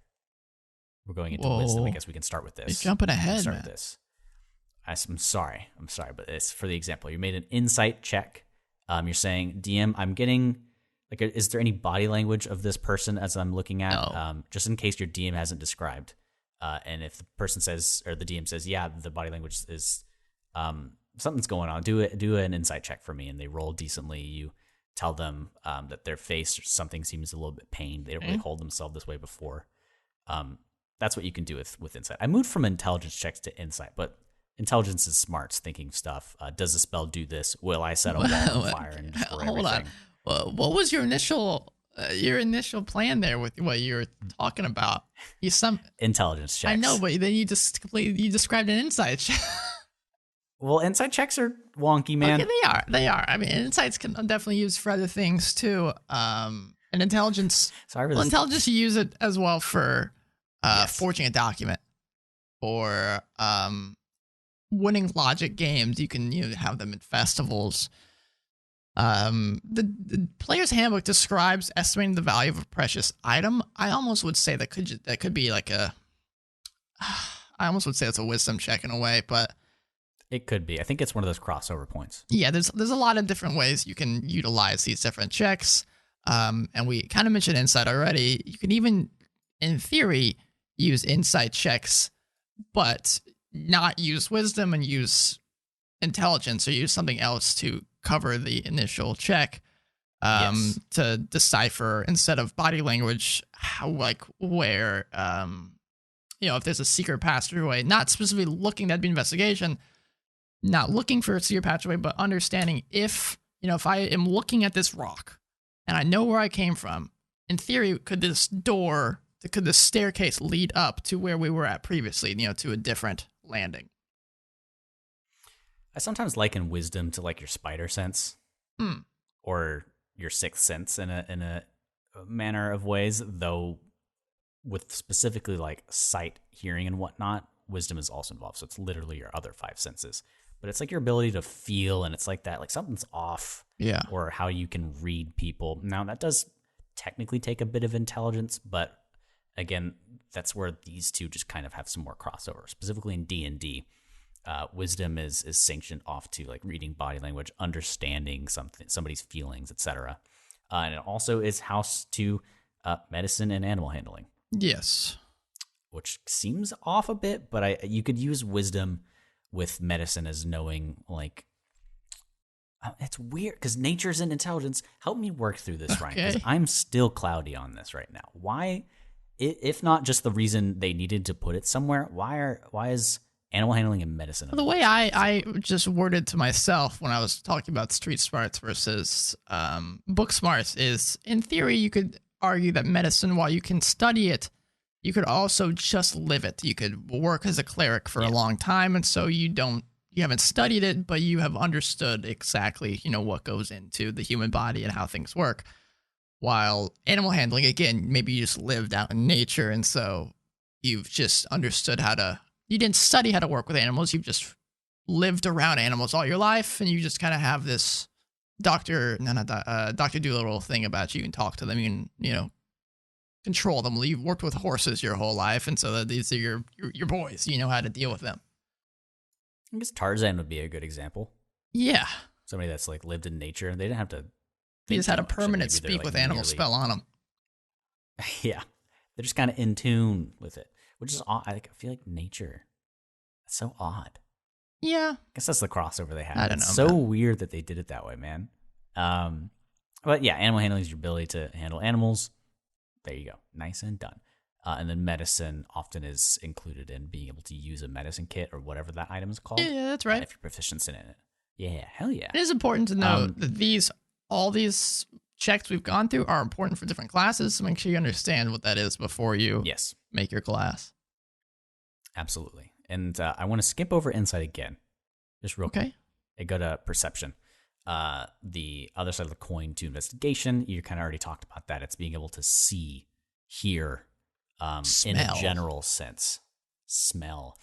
We're going into wisdom. I guess we can start with this. You're jumping ahead, man. With this. I'm sorry, but it's for the example. You made an insight check. You're saying, DM, I'm getting... is there any body language of this person as I'm looking at? No. Just in case your DM hasn't described. And if the person says, or the DM says, yeah, the body language is... something's going on. Do an insight check for me, and they roll decently. You tell them that their face or something seems a little bit pained. They don't really hold themselves this way before. That's what you can do with insight. I moved from intelligence checks to insight, but intelligence is smarts, thinking stuff. Does the spell do this? Will I set a wall on fire and destroy everything? Hold on. What was your initial plan there with what you were talking about? Intelligence checks. I know, but then you described an insight check. Well, insight checks are wonky, man. Okay, they are. I mean, insights can definitely use for other things too. And intelligence. Intelligence, you use it as well for forging a document or winning logic games. You can have them in festivals. The player's handbook describes estimating the value of a precious item. I almost would say that could be like I almost would say it's a wisdom check in a way, but. It could be. I think it's one of those crossover points. Yeah, there's a lot of different ways you can utilize these different checks. And we kind of mentioned insight already. You can even, in theory, use insight checks, but not use wisdom and use intelligence or use something else to cover the initial check to decipher, instead of body language, where, if there's a secret passageway, not specifically looking at the investigation, not looking for a secret passageway, but understanding if I am looking at this rock and I know where I came from, in theory, could this staircase lead up to where we were at previously, to a different landing? I sometimes liken wisdom to like your spider sense or your sixth sense in a manner of ways, though with specifically like sight, hearing, and whatnot, wisdom is also involved. So it's literally your other 5 senses. But it's like your ability to feel, and it's like that, like something's off. Yeah. Or how you can read people. Now, that does technically take a bit of intelligence, but again, that's where these two just kind of have some more crossover. Specifically in D&D, wisdom is sanctioned off to like reading body language, understanding somebody's feelings, etc. And it also is house to medicine and animal handling. Yes. Which seems off a bit, but you could use wisdom with medicine as knowing, like, it's weird because nature's and intelligence. Help me work through this, Ryan, because I'm still cloudy on this right now. Why, if not just the reason they needed to put it somewhere, why is animal handling and medicine? The way I just worded to myself when I was talking about street smarts versus book smarts is, in theory, you could argue that medicine, while you can study it, you could also just live it. You could work as a cleric for a long time, and so you haven't studied it, but you have understood exactly, what goes into the human body and how things work. While animal handling, again, maybe you just lived out in nature, and so you've just understood how to you didn't study how to work with animals. You've just lived around animals all your life, and you just kind of have this Dr. Doolittle thing about you. You can talk to them. You can, control them. You've worked with horses your whole life, and so that these are your boys. You know how to deal with them. I guess Tarzan would be a good example. Yeah. Somebody that's like lived in nature. They didn't have to. He just had a permanent speak with animals spell on him. Yeah. They're just kind of in tune with it, which is odd. I feel like nature. That's so odd. Yeah. I guess that's the crossover they have. I don't know. It's so weird that they did it that way, man. But yeah, animal handling is your ability to handle animals. There you go. Nice and done. And then medicine often is included in being able to use a medicine kit or whatever that item is called. Yeah, that's right. If you're proficient in it. Yeah, hell yeah. It is important to know that all these checks we've gone through are important for different classes, so make sure you understand what that is before you make your class. Absolutely. And I want to skip over insight again, just real quick. And go to perception. The other side of the coin to investigation, you kind of already talked about that. It's being able to see, hear, in a general sense. Smell.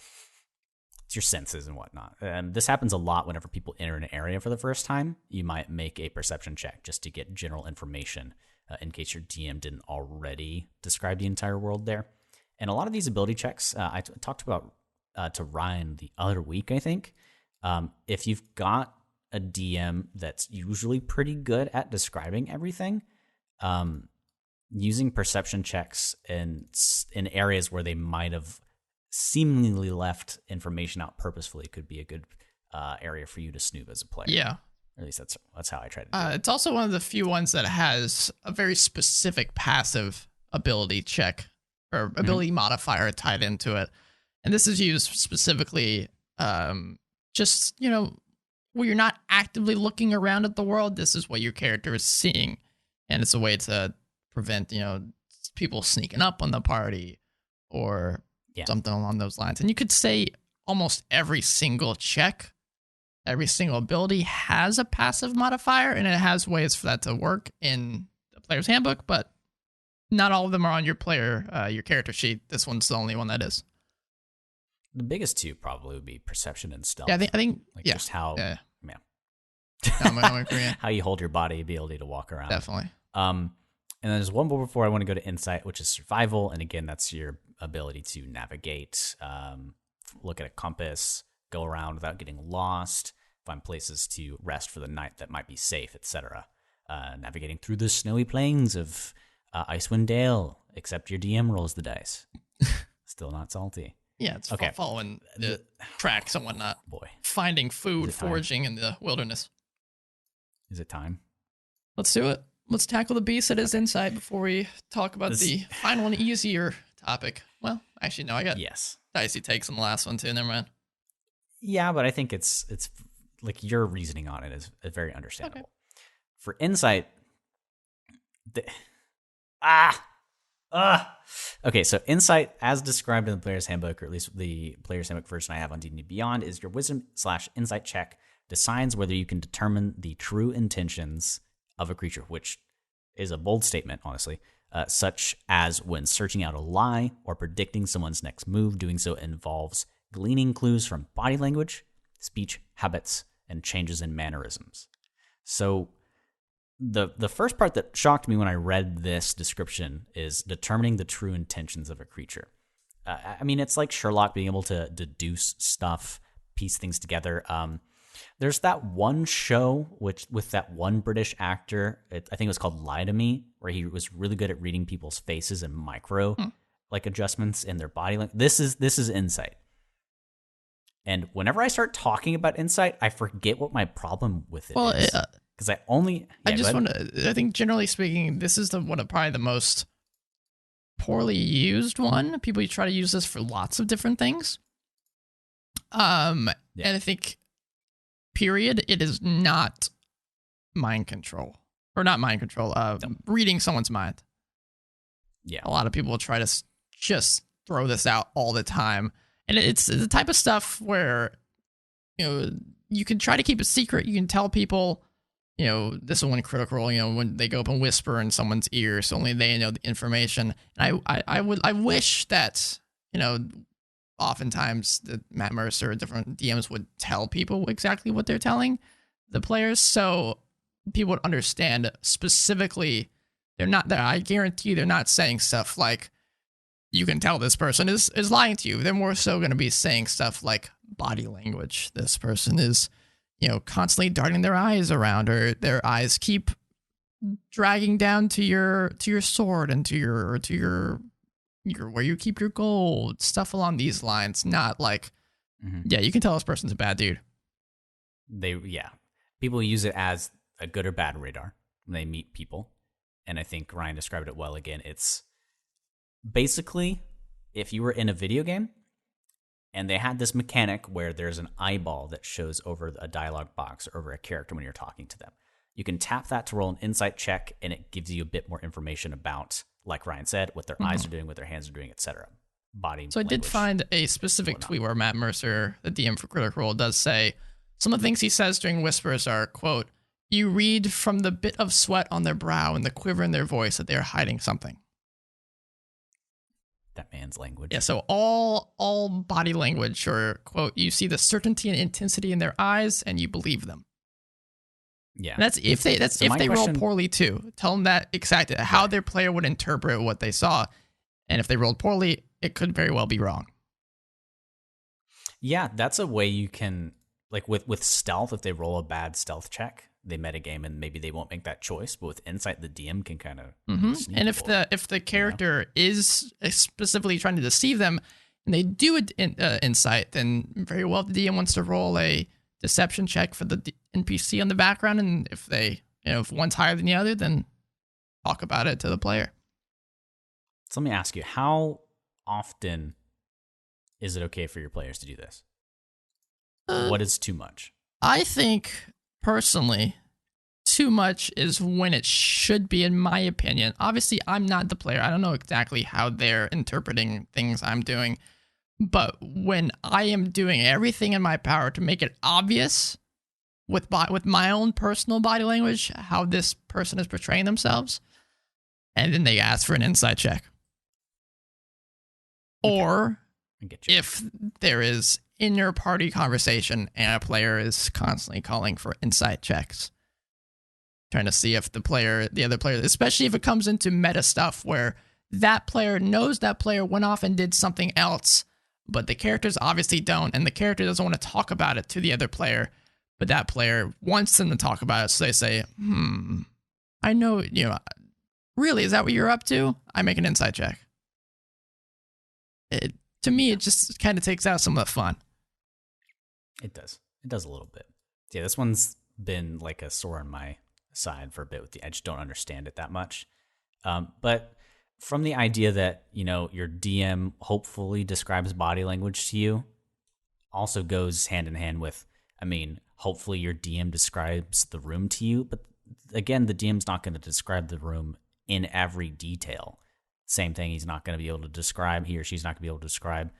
It's your senses and whatnot. And this happens a lot whenever people enter an area for the first time. You might make a perception check just to get general information in case your DM didn't already describe the entire world there. And a lot of these ability checks, I talked about to Ryan the other week, I think. If you've got a DM that's usually pretty good at describing everything, using perception checks in areas where they might have seemingly left information out purposefully could be a good area for you to snoop as a player. Yeah. Or at least that's how I try to do it. It's also one of the few ones that has a very specific passive ability check or ability modifier tied into it. And this is used specifically just, where you're not actively looking around at the world. This is what your character is seeing. And it's a way to prevent, people sneaking up on the party or something along those lines. And you could say almost every single check, every single ability has a passive modifier, and it has ways for that to work in the player's handbook, but not all of them are on your character sheet. This one's the only one that is. The biggest two probably would be perception and stealth. Yeah, I think just how, I'm agreeing. how you hold your body, ability to walk around. Definitely. And then there's one more before I want to go to insight, which is survival. And again, that's your ability to navigate, look at a compass, go around without getting lost, find places to rest for the night that might be safe, etc. Navigating through the snowy plains of Icewind Dale, except your DM rolls the dice. Still not salty. Yeah, it's following the tracks and whatnot. Boy. Finding food, foraging in the wilderness. Is it time? Let's do it. Let's tackle the beast that is insight before we talk about the final and easier topic. Well, actually, no, I got dicey takes on the last one too. Never mind. Yeah, but I think it's like your reasoning on it is very understandable. Okay. For insight, okay, so insight, as described in the player's handbook, or at least the player's handbook version I have on D&D Beyond, is your wisdom/insight check decides whether you can determine the true intentions of a creature, which is a bold statement, honestly, such as when searching out a lie or predicting someone's next move. Doing so involves gleaning clues from body language, speech, habits, and changes in mannerisms. So the first part that shocked me when I read this description is determining the true intentions of a creature. I mean, it's like Sherlock being able to deduce stuff, piece things together. There's that one show with that one British actor, I think it was called Lie to Me, where he was really good at reading people's faces and micro like adjustments in their body language. This is insight. And whenever I start talking about insight, I forget what my problem with it is. Because I think generally speaking, this is probably the most poorly used one. People try to use this for lots of different things. And I think, period, it is not mind control. Or not mind control, reading someone's mind. Yeah. A lot of people will try to just throw this out all the time. And it's the type of stuff where, you can try to keep it secret. You can tell people, this is one critical role, when they go up and whisper in someone's ear, so only they know the information. And I wish that, oftentimes the Matt Mercer or different DMs would tell people exactly what they're telling the players, so people would understand specifically. They're not there. I guarantee they're not saying stuff like, you can tell this person is lying to you. They're more so going to be saying stuff like body language. This person is, constantly darting their eyes around, or their eyes keep dragging down to your sword and to your where you keep your gold, stuff along these lines. Not like, yeah, you can tell this person's a bad dude. People use it as a good or bad radar when they meet people. And I think Ryan described it well again. It's basically if you were in a video game and they had this mechanic where there's an eyeball that shows over a dialogue box or over a character when you're talking to them. You can tap that to roll an insight check, and it gives you a bit more information about, like Ryan said, what their eyes are doing, what their hands are doing, etc. Body So language, I did find a specific tweet where Matt Mercer, the DM for Critical Role, does say some of the things he says during Whispers are, quote, "You read from the bit of sweat on their brow and the quiver in their voice that they are hiding something." That man's language. Yeah, so all body language, or, quote, "You see the certainty and intensity in their eyes and you believe them." Yeah. And that's if they roll poorly too. Tell them that exactly how their player would interpret what they saw. And if they rolled poorly, it could very well be wrong. Yeah, that's a way you can, like with stealth, if they roll a bad stealth check, they metagame and maybe they won't make that choice. But with insight, the DM can kind of And if the character is specifically trying to deceive them and they do insight, then very well the DM wants to roll a deception check for the NPC on the background. And if they, if one's higher than the other, then talk about it to the player. So let me ask you, how often is it okay for your players to do this? What is too much? I think, personally, too much is when it should be, in my opinion. Obviously, I'm not the player. I don't know exactly how they're interpreting things I'm doing. But when I am doing everything in my power to make it obvious with my own personal body language how this person is portraying themselves, and then they ask for an insight check. Okay. Or if there is inter-party conversation and a player is constantly calling for insight checks, trying to see if the other player, especially if it comes into meta stuff where that player knows that player went off and did something else, but the characters obviously don't, and the character doesn't want to talk about it to the other player, but that player wants them to talk about it, so they say, I know, really, is that what you're up to? I make an insight check. To me, it just kind of takes out some of the fun. It does. It does a little bit. Yeah, this one's been like a sore on my side for a bit. I just don't understand it that much. But from the idea that, your DM hopefully describes body language to you, also goes hand in hand with, hopefully your DM describes the room to you. But again, the DM's not going to describe the room in every detail. Same thing, he's not going to be able to describe, he or she's not going to be able to describe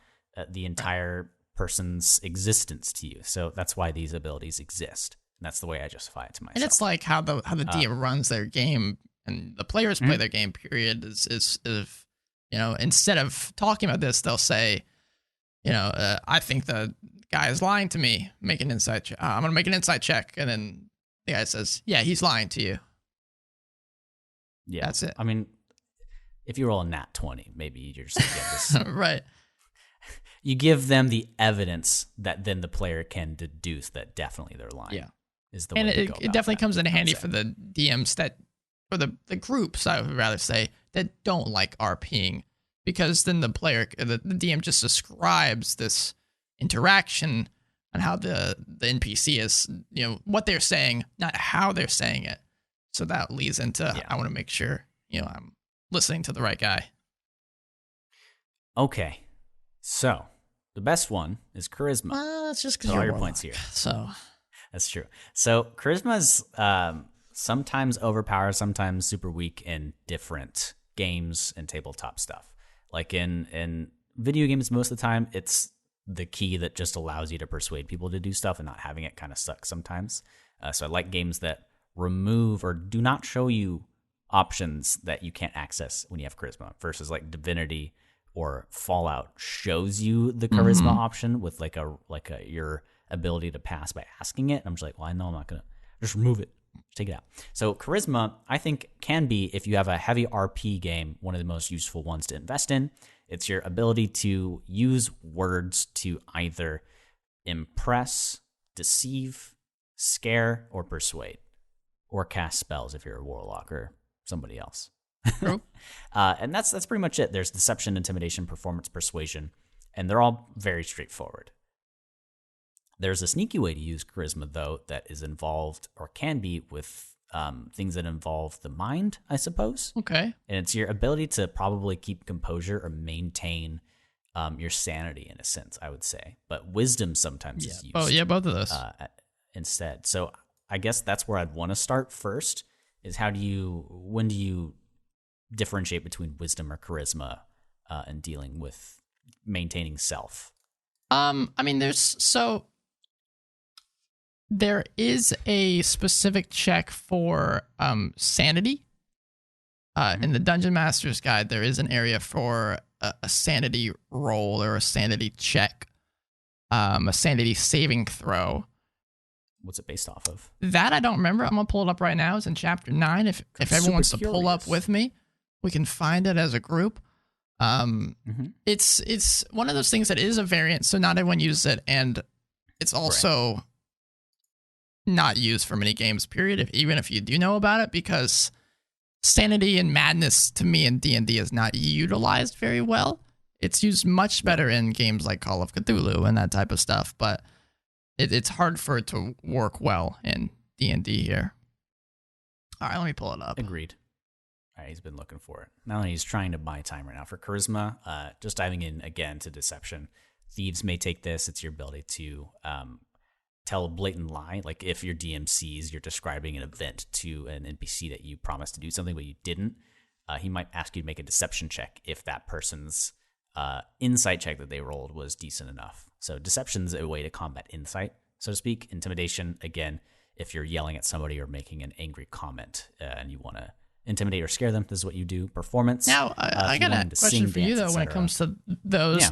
the entire person's existence to you. So that's why these abilities exist. And that's the way I justify it to myself. And it's like how the DM runs their game and the players play their game, period, is if, instead of talking about this, they'll say, I think the guy is lying to me, make an insight check. I'm going to make an insight check. And then the guy says, yeah, he's lying to you. Yeah. That's it. If you roll a nat 20, maybe you're just this. Right. You give them the evidence that then the player can deduce that definitely they're lying. Yeah. Is the way to go about it definitely that, comes in handy for the DMs or the groups, I would rather say, that don't like RPing, because then the DM just describes this interaction and how the NPC is, what they're saying, not how they're saying it. So that leads into, I want to make sure, I'm listening to the right guy. Okay. So the best one is charisma. That's just because all your points here. So that's true. So charisma's sometimes overpowered, sometimes super weak in different games and tabletop stuff. Like in video games, most of the time, it's the key that just allows you to persuade people to do stuff, and not having it kind of sucks sometimes. So I like games that remove or do not show you options that you can't access when you have charisma, versus like Divinity, or Fallout shows you the charisma option with like a your ability to pass by asking it. I'm just like, well, I know I'm not gonna just remove it, just take it out. So charisma, I think, can be, if you have a heavy RP game, one of the most useful ones to invest in. It's your ability to use words to either impress, deceive, scare, or persuade, or cast spells if you're a warlock or somebody else. And that's pretty much it. There's deception, intimidation, performance, persuasion, and they're all very straightforward. There's a sneaky way to use charisma, though, that is involved, or can be, with things that involve the mind, I suppose. Okay. And it's your ability to probably keep composure or maintain your sanity, in a sense, I would say. But wisdom sometimes is used. Oh, yeah, both of those. Instead. So I guess that's where I'd want to start first, is when do you differentiate between wisdom or charisma and dealing with maintaining self? I mean, there is a specific check for sanity. In the Dungeon Master's Guide, there is an area for a sanity roll or a sanity check, a sanity saving throw. What's it based off of? That I don't remember. I'm going to pull it up right now. It's in Chapter 9. If everyone wants to pull up with me, we can find it as a group. It's one of those things that is a variant, so not everyone uses it, and it's also not used for many games, period, even if you do know about it, because sanity and madness, to me, in D&D is not utilized very well. It's used much better in games like Call of Cthulhu and that type of stuff, but it's hard for it to work well in D&D here. All right, let me pull it up. Agreed. All right, he's been looking for it. Now he's trying to buy time right now. For charisma, just diving in again to deception. Thieves may take this. It's your ability to tell a blatant lie. Like if your DM sees you're describing an event to an NPC that you promised to do something but you didn't, he might ask you to make a deception check if that person's insight check that they rolled was decent enough. So deception's a way to combat insight, so to speak. Intimidation, again, if you're yelling at somebody or making an angry comment and you want to intimidate or scare them, this is what you do. Performance. Now, I got a question for you, though, when it comes to those. Yeah.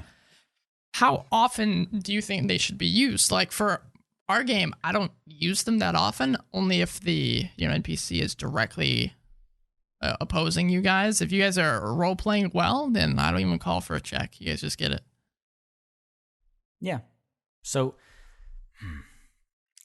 How often do you think they should be used? Like for our game, I don't use them that often, only if the NPC is directly opposing you guys. If you guys are role-playing well, then I don't even call for a check. You guys just get it. Yeah. So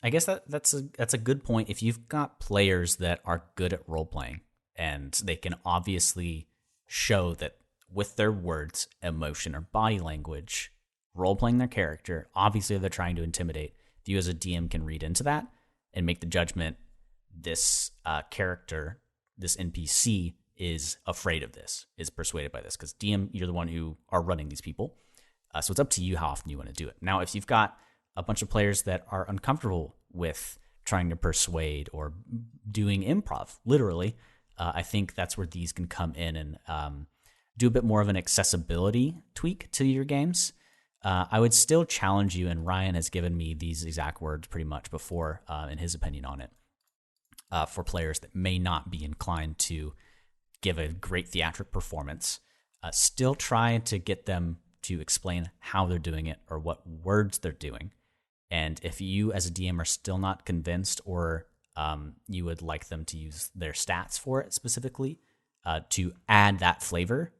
I guess that's a good point. If you've got players that are good at role-playing and they can obviously show that with their words, emotion, or body language, role-playing their character, obviously they're trying to intimidate, you as a DM can read into that and make the judgment, this character, this NPC is afraid of this, is persuaded by this, because DM, you're the one who are running these people. So it's up to you how often you want to do it. Now, if you've got a bunch of players that are uncomfortable with trying to persuade or doing improv, literally, I think that's where these can come in and do a bit more of an accessibility tweak to your games. I would still challenge you, and Ryan has given me these exact words pretty much before in his opinion on it, for players that may not be inclined to give a great theatric performance, still try to get them to explain how they're doing it or what words they're doing. And if you as a DM are still not convinced, or you would like them to use their stats for it specifically, to add that flavor,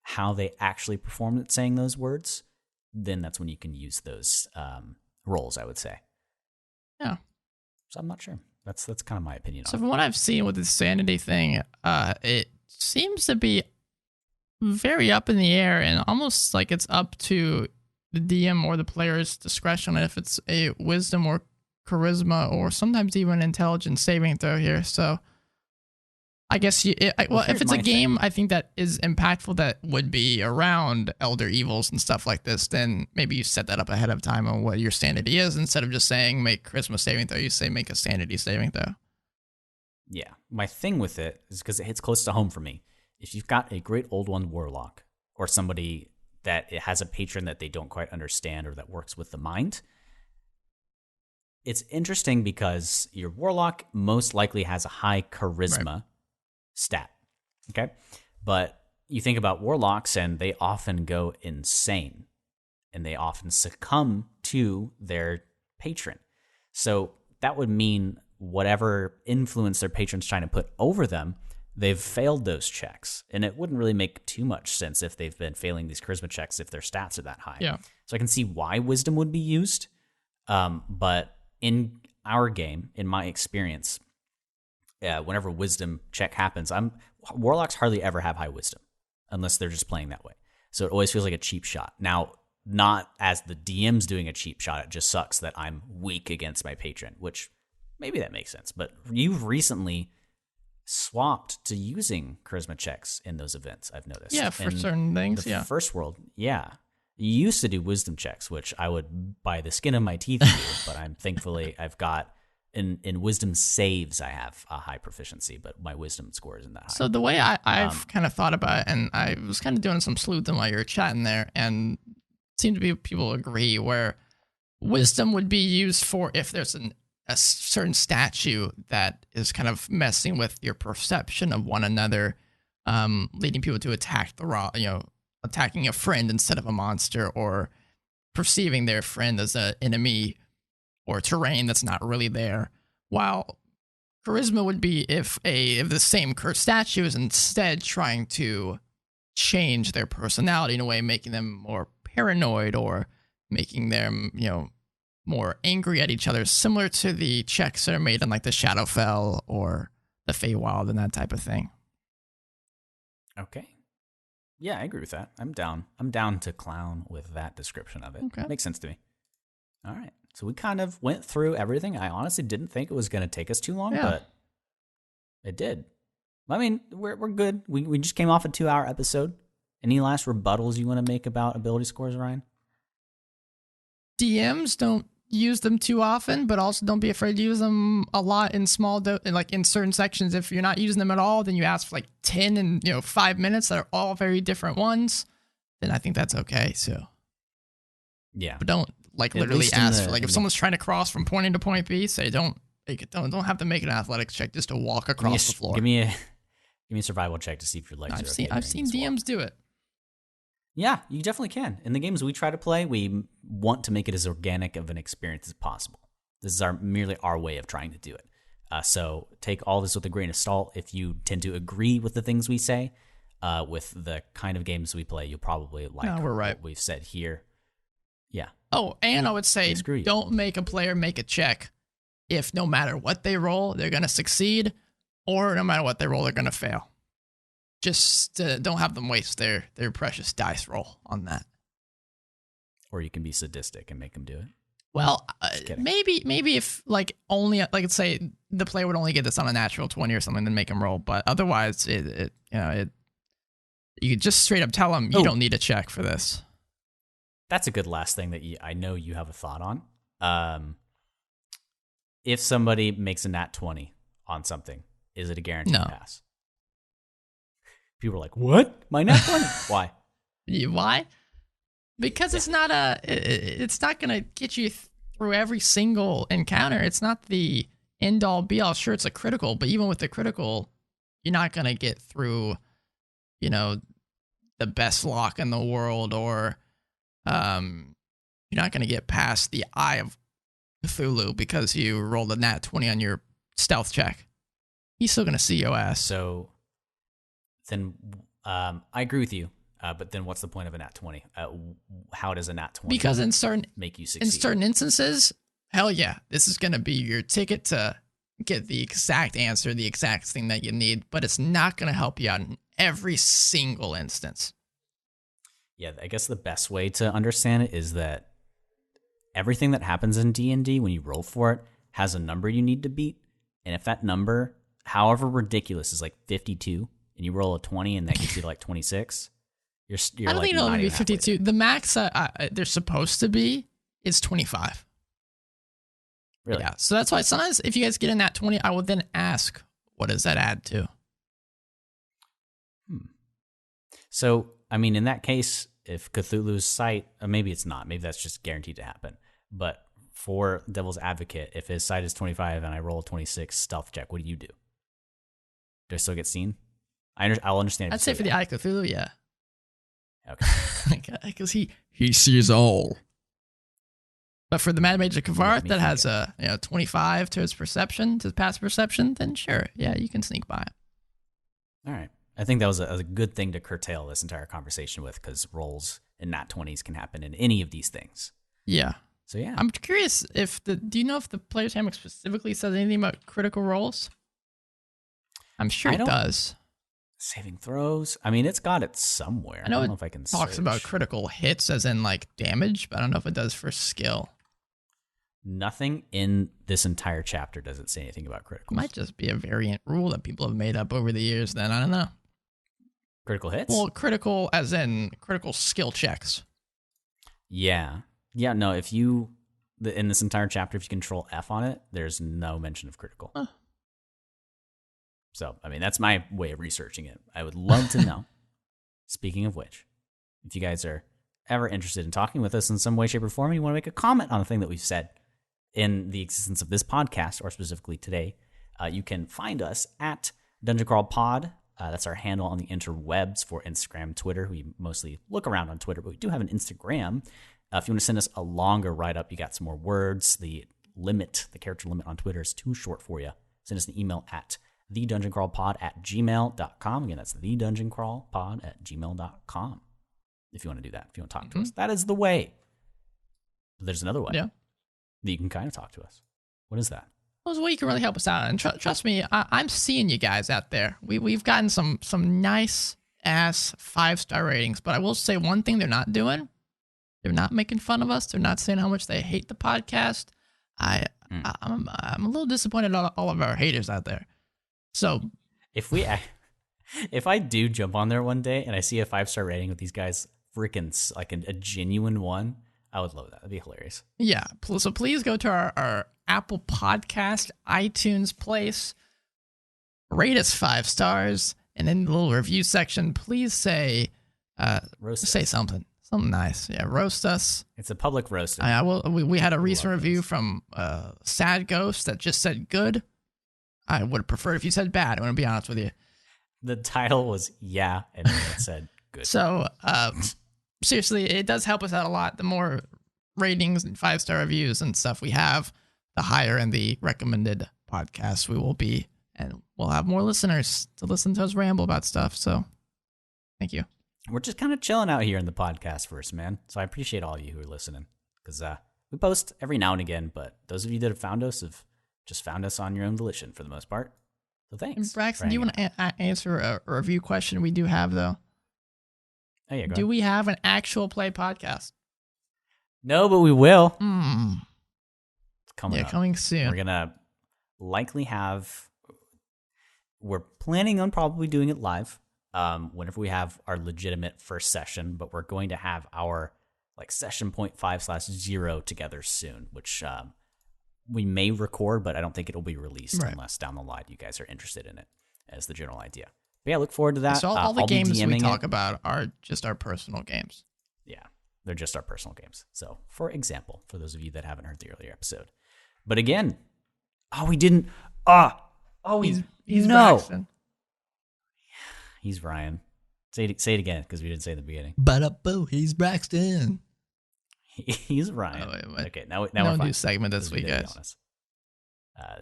how they actually performed at saying those words, then that's when you can use those roles, I would say. Yeah. So I'm not sure. That's kind of my opinion on it. So from what I've seen with the sanity thing, it seems to be very up in the air and almost like it's up to the DM or the player's discretion if it's a wisdom or charisma or sometimes even intelligence saving throw here. So I guess if it's a game I think that is impactful that would be around Elder Evils and stuff like this, then maybe you set that up ahead of time on what your sanity is. Instead of just saying make charisma saving throw, you say make a sanity saving throw. Yeah. My thing with it is because it hits close to home for me. If you've got a great old one warlock or somebody that it has a patron that they don't quite understand or that works with the mind, it's interesting because your warlock most likely has a high charisma stat, okay? But you think about warlocks, and they often go insane, and they often succumb to their patron. So that would mean whatever influence their patron's trying to put over them, they've failed those checks. And it wouldn't really make too much sense if they've been failing these charisma checks if their stats are that high. Yeah. So I can see why wisdom would be used. But in our game, in my experience, whenever wisdom check happens, warlocks hardly ever have high wisdom unless they're just playing that way. So it always feels like a cheap shot. Now, not as the DM's doing a cheap shot, it just sucks that I'm weak against my patron, which maybe that makes sense. But you've recently swapped to using charisma checks in those events, I've noticed. Yeah, for certain things, the first world, yeah. You used to do wisdom checks, which I would by the skin of my teeth do, but I've got in wisdom saves, I have a high proficiency, but my wisdom score isn't that high. So the way I've kind of thought about it, and I was kind of doing some sleuthing while you were chatting there, and seem to be people agree where wisdom would be used for if there's a certain statue that is kind of messing with your perception of one another, leading people to attack attacking a friend instead of a monster, or perceiving their friend as an enemy or terrain that's not really there. While charisma would be if the same cursed statue is instead trying to change their personality in a way, making them more paranoid or making them, more angry at each other, similar to the checks that are made in like the Shadowfell or the Feywild and that type of thing. Okay. Yeah, I agree with that. I'm down to clown with that description of it. Okay. Makes sense to me. All right. So we kind of went through everything. I honestly didn't think it was going to take us too long, but it did. I mean, we're good. We just came off a 2-hour episode. Any last rebuttals you want to make about ability scores, Ryan? DMs don't use them too often, but also don't be afraid to use them a lot in like in certain sections. If you're not using them at all, then you ask for like 10 and 5 minutes that are all very different ones. Then I think that's okay. So yeah, but don't like literally ask for like if someone's trying to cross from point A to point B, say don't have to make an athletics check just to walk across the floor. Give me a survival check to see if your legs are okay. I've seen DMs do it. Yeah, you definitely can. In the games we try to play, we want to make it as organic of an experience as possible. This is merely our way of trying to do it. So take all this with a grain of salt. If you tend to agree with the things we say, with the kind of games we play, you'll probably like what we've said here. Yeah. Oh, and I would say don't make a player make a check if no matter what they roll, they're going to succeed, or no matter what they roll, they're going to fail. Just don't have them waste their precious dice roll on that. Or you can be sadistic and make them do it. Well, maybe if like only like let's say the player would only get this on a natural 20 or something, then make them roll. But otherwise, you could just straight up tell them you don't need a check for this. That's a good last thing that I know you have a thought on. If somebody makes a nat 20 on something, is it a guaranteed pass? People are like, what? My nat 20? Why? Why? Because it's not going to get you through every single encounter. It's not the end all be all. Sure, it's a critical, but even with the critical, you're not going to get through, the best lock in the world, or you're not going to get past the Eye of Cthulhu because you rolled a nat 20 on your stealth check. He's still going to see your ass. So then I agree with you. But then what's the point of a nat 20? How does a nat 20 because make you succeed? In certain instances, hell yeah, this is going to be your ticket to get the exact answer, the exact thing that you need, but it's not going to help you out in every single instance. Yeah, I guess the best way to understand it is that everything that happens in D&D when you roll for it has a number you need to beat. And if that number, however ridiculous, is like 52, and you roll a 20 and that gets you to like 26, you're I don't think it'll be 52. The max they're supposed to be is 25. Really? Yeah. So that's why sometimes if you guys get in that 20, I would then ask, what does that add to? So, I mean, in that case, if Cthulhu's sight, maybe it's not. Maybe that's just guaranteed to happen. But for Devil's Advocate, if his sight is 25 and I roll a 26 stealth check, what do? Do I still get seen? I'll understand. I'd say for the Eye of Cthulhu, yeah. Okay. Because he sees all. But for the Mad Mage of K'varth that has a 25 to his perception, to his past perception, then sure, yeah, you can sneak by it. All right. I think that was a good thing to curtail this entire conversation with, because rolls in nat 20s can happen in any of these things. Yeah. So yeah. I'm curious do you know if the Player's Handbook specifically says anything about critical rolls? I'm sure it does. Saving throws. I mean, it's got it somewhere. I don't know if I can talks search. About critical hits as in like damage, but I don't know if it does for skill. Nothing in this entire chapter doesn't say anything about criticals. It might just be a variant rule that people have made up over the years then. I don't know. Critical hits? Well, critical as in critical skill checks. Yeah. Yeah, no, if you, in this entire chapter, if you control F on it, there's no mention of critical. Huh. So, I mean, that's my way of researching it. I would love to know. Speaking of which, if you guys are ever interested in talking with us in some way, shape, or form, and you want to make a comment on a thing that we've said in the existence of this podcast, or specifically today, you can find us at Dungeon Crawl Pod. That's our handle on the interwebs for Instagram, Twitter. We mostly look around on Twitter, but we do have an Instagram. If you want to send us a longer write-up, you got some more words. The character limit on Twitter is too short for you. Send us an email at thedungeoncrawlpod@gmail.com. Again, that's thedungeoncrawlpod@gmail.com. If you want to do that, if you want to talk to us, that is the way. But there's another way. Yeah. That you can kind of talk to us. What is that? Well, it's a way you can really help us out. And trust me, I'm seeing you guys out there. We've gotten some nice ass 5-star ratings, but I will say one thing they're not doing. They're not making fun of us. They're not saying how much they hate the podcast. I'm a little disappointed in all of our haters out there. So if I do jump on there one day and I see a 5-star rating with these guys, freaking like a genuine one, I would love that. That'd be hilarious. Yeah. So please go to our Apple Podcast, iTunes place, rate us 5 stars, and in the little review section, please say something nice. Yeah, roast us. It's a public roast. We had a recent review from Sad Ghost that just said good. I would have preferred if you said bad. I want to be honest with you. The title was yeah, and it said good. So seriously, it does help us out a lot. The more ratings and 5-star reviews and stuff we have, the higher in the recommended podcasts we will be, and we'll have more listeners to listen to us ramble about stuff. So thank you. We're just kind of chilling out here in the podcast verse, man. So I appreciate all of you who are listening, because we post every now and again, but those of you that have found us have just found us on your own volition for the most part. So thanks. And Braxton, do you want to answer a review question we do have, though? Oh, yeah, go do ahead. we have an actual play podcast? No, but we will. It's coming soon. We're going to likely we're planning on probably doing it live whenever we have our legitimate first session, but we're going to have our session 0.5/0 together soon, which we may record, but I don't think it'll be released unless down the line you guys are interested in it as the general idea. But yeah, look forward to that. So all the games we talk about are just our personal games. Yeah, they're just our personal games. So, for example, for those of you that haven't heard the earlier episode. But again, we didn't. He's no. Braxton. He's Ryan. Say it again, because we didn't say it in the beginning. Ba-da-boo, he's Braxton. He's Ryan. Wait. Okay, now we're no fine. New segment this week, guys.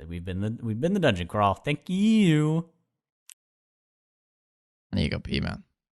We've been the Dungeon Crawl. Thank you. I need to go pee, man.